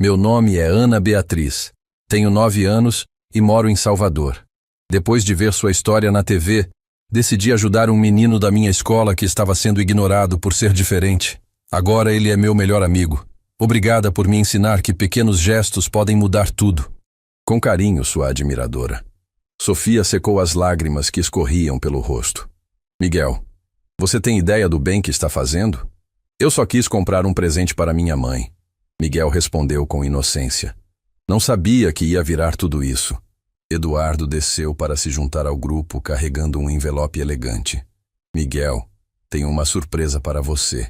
[SPEAKER 1] meu nome é Ana Beatriz. Tenho 9 anos e moro em Salvador. Depois de ver sua história na TV, decidi ajudar um menino da minha escola que estava sendo ignorado por ser diferente. Agora ele é meu melhor amigo. Obrigada por me ensinar que pequenos gestos podem mudar tudo. Com carinho, sua admiradora. Sofia secou as lágrimas que escorriam pelo rosto. Miguel, você tem ideia do bem que está fazendo? Eu só quis comprar um presente para minha mãe. Miguel respondeu com inocência. Não sabia que ia virar tudo isso. Eduardo desceu para se juntar ao grupo carregando um envelope elegante. Miguel, tenho uma surpresa para você,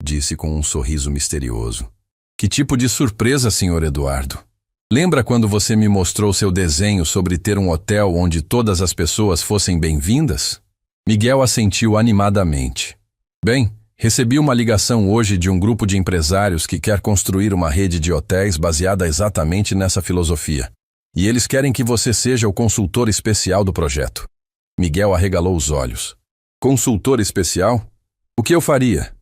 [SPEAKER 1] disse com um sorriso misterioso. Que tipo de surpresa, senhor Eduardo? Lembra quando você me mostrou seu desenho sobre ter um hotel onde todas as pessoas fossem bem-vindas? Miguel assentiu animadamente. Bem, recebi uma ligação hoje de um grupo de empresários que quer construir uma rede de hotéis baseada exatamente nessa filosofia. E eles querem que você seja o consultor especial do projeto. Miguel arregalou os olhos. Consultor especial? O que eu faria?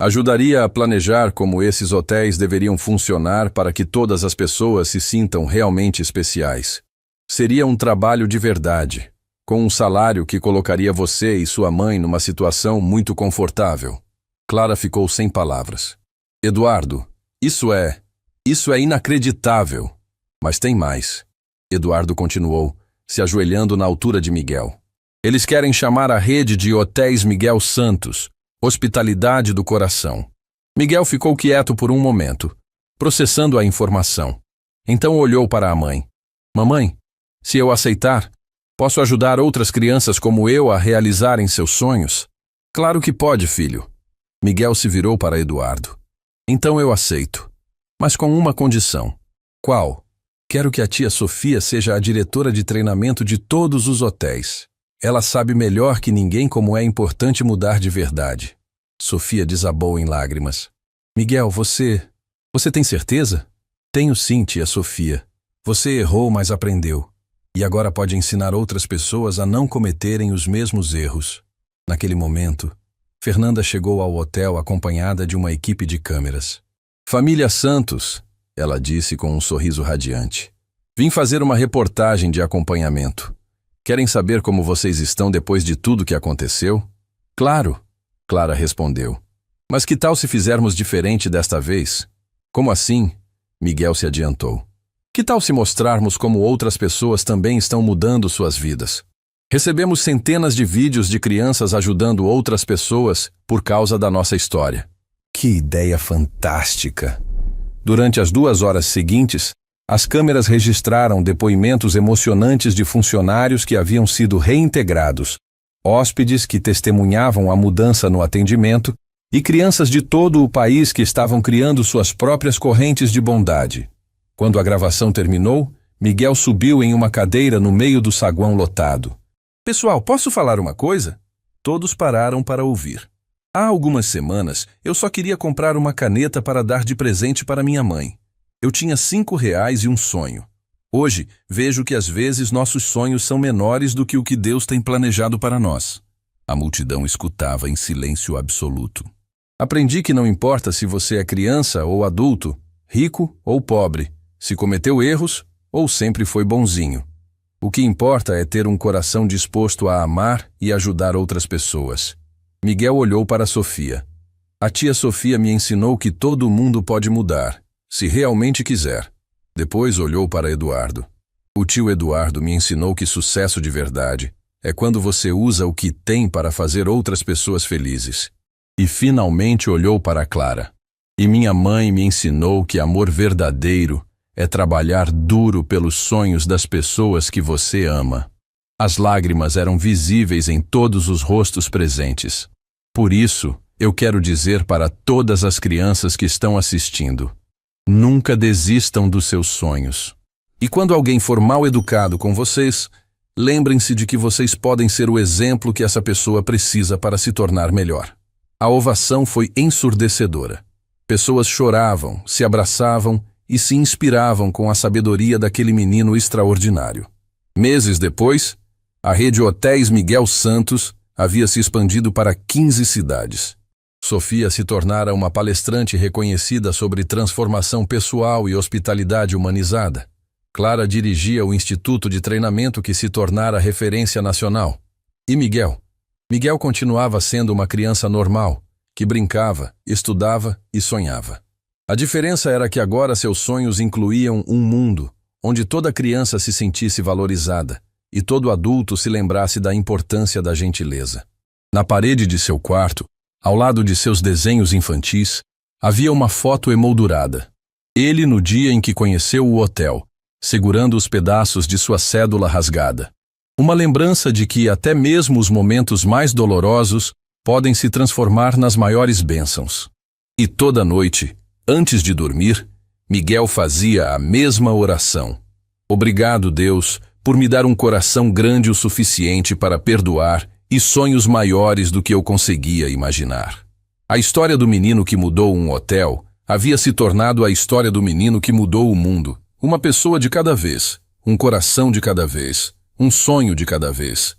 [SPEAKER 1] Ajudaria a planejar como esses hotéis deveriam funcionar para que todas as pessoas se sintam realmente especiais. Seria um trabalho de verdade, com um salário que colocaria você e sua mãe numa situação muito confortável. Clara ficou sem palavras. Eduardo, isso é inacreditável. Mas tem mais. Eduardo continuou, se ajoelhando na altura de Miguel. Eles querem chamar a rede de Hotéis Miguel Santos, Hospitalidade do Coração. Miguel ficou quieto por um momento, processando a informação. Então olhou para a mãe. Mamãe, se eu aceitar, posso ajudar outras crianças como eu a realizarem seus sonhos? Claro que pode, filho. Miguel se virou para Eduardo. Então eu aceito, mas com uma condição. Qual? Quero que a tia Sofia seja a diretora de treinamento de todos os hotéis. Ela sabe melhor que ninguém como é importante mudar de verdade. Sofia desabou em lágrimas. Miguel, você tem certeza? Tenho sim, tia Sofia. Você errou, mas aprendeu. E agora pode ensinar outras pessoas a não cometerem os mesmos erros. Naquele momento, Fernanda chegou ao hotel acompanhada de uma equipe de câmeras. Família Santos, ela disse com um sorriso radiante. Vim fazer uma reportagem de acompanhamento. Querem saber como vocês estão depois de tudo que aconteceu? Claro, Clara respondeu. Mas que tal se fizermos diferente desta vez? Como assim? Miguel se adiantou. Que tal se mostrarmos como outras pessoas também estão mudando suas vidas? Recebemos centenas de vídeos de crianças ajudando outras pessoas por causa da nossa história. Que ideia fantástica! Durante as 2 horas seguintes, as câmeras registraram depoimentos emocionantes de funcionários que haviam sido reintegrados, hóspedes que testemunhavam a mudança no atendimento e crianças de todo o país que estavam criando suas próprias correntes de bondade. Quando a gravação terminou, Miguel subiu em uma cadeira no meio do saguão lotado. Pessoal, posso falar uma coisa? Todos pararam para ouvir. Há algumas semanas, eu só queria comprar uma caneta para dar de presente para minha mãe. Eu tinha R$5 e um sonho. Hoje, vejo que às vezes nossos sonhos são menores do que o que Deus tem planejado para nós. A multidão escutava em silêncio absoluto. Aprendi que não importa se você é criança ou adulto, rico ou pobre, se cometeu erros ou sempre foi bonzinho. O que importa é ter um coração disposto a amar e ajudar outras pessoas. Miguel olhou para Sofia. A tia Sofia me ensinou que todo mundo pode mudar, se realmente quiser. Depois olhou para Eduardo. O tio Eduardo me ensinou que sucesso de verdade é quando você usa o que tem para fazer outras pessoas felizes. E finalmente olhou para Clara. E minha mãe me ensinou que amor verdadeiro é trabalhar duro pelos sonhos das pessoas que você ama. As lágrimas eram visíveis em todos os rostos presentes. Por isso, eu quero dizer para todas as crianças que estão assistindo: nunca desistam dos seus sonhos. E quando alguém for mal educado com vocês, lembrem-se de que vocês podem ser o exemplo que essa pessoa precisa para se tornar melhor. A ovação foi ensurdecedora. Pessoas choravam, se abraçavam e se inspiravam com a sabedoria daquele menino extraordinário. Meses depois, a rede Hotéis Miguel Santos havia se expandido para 15 cidades. Sofia se tornara uma palestrante reconhecida sobre transformação pessoal e hospitalidade humanizada. Clara dirigia o instituto de treinamento que se tornara referência nacional. E Miguel? Miguel continuava sendo uma criança normal, que brincava, estudava e sonhava. A diferença era que agora seus sonhos incluíam um mundo onde toda criança se sentisse valorizada e todo adulto se lembrasse da importância da gentileza. Na parede de seu quarto, ao lado de seus desenhos infantis, havia uma foto emoldurada. Ele no dia em que conheceu o hotel, segurando os pedaços de sua cédula rasgada. Uma lembrança de que até mesmo os momentos mais dolorosos podem se transformar nas maiores bênçãos. E toda noite, antes de dormir, Miguel fazia a mesma oração. Obrigado, Deus, por me dar um coração grande o suficiente para perdoar e sonhos maiores do que eu conseguia imaginar. A história do menino que mudou um hotel havia se tornado a história do menino que mudou o mundo. Uma pessoa de cada vez, um coração de cada vez, um sonho de cada vez.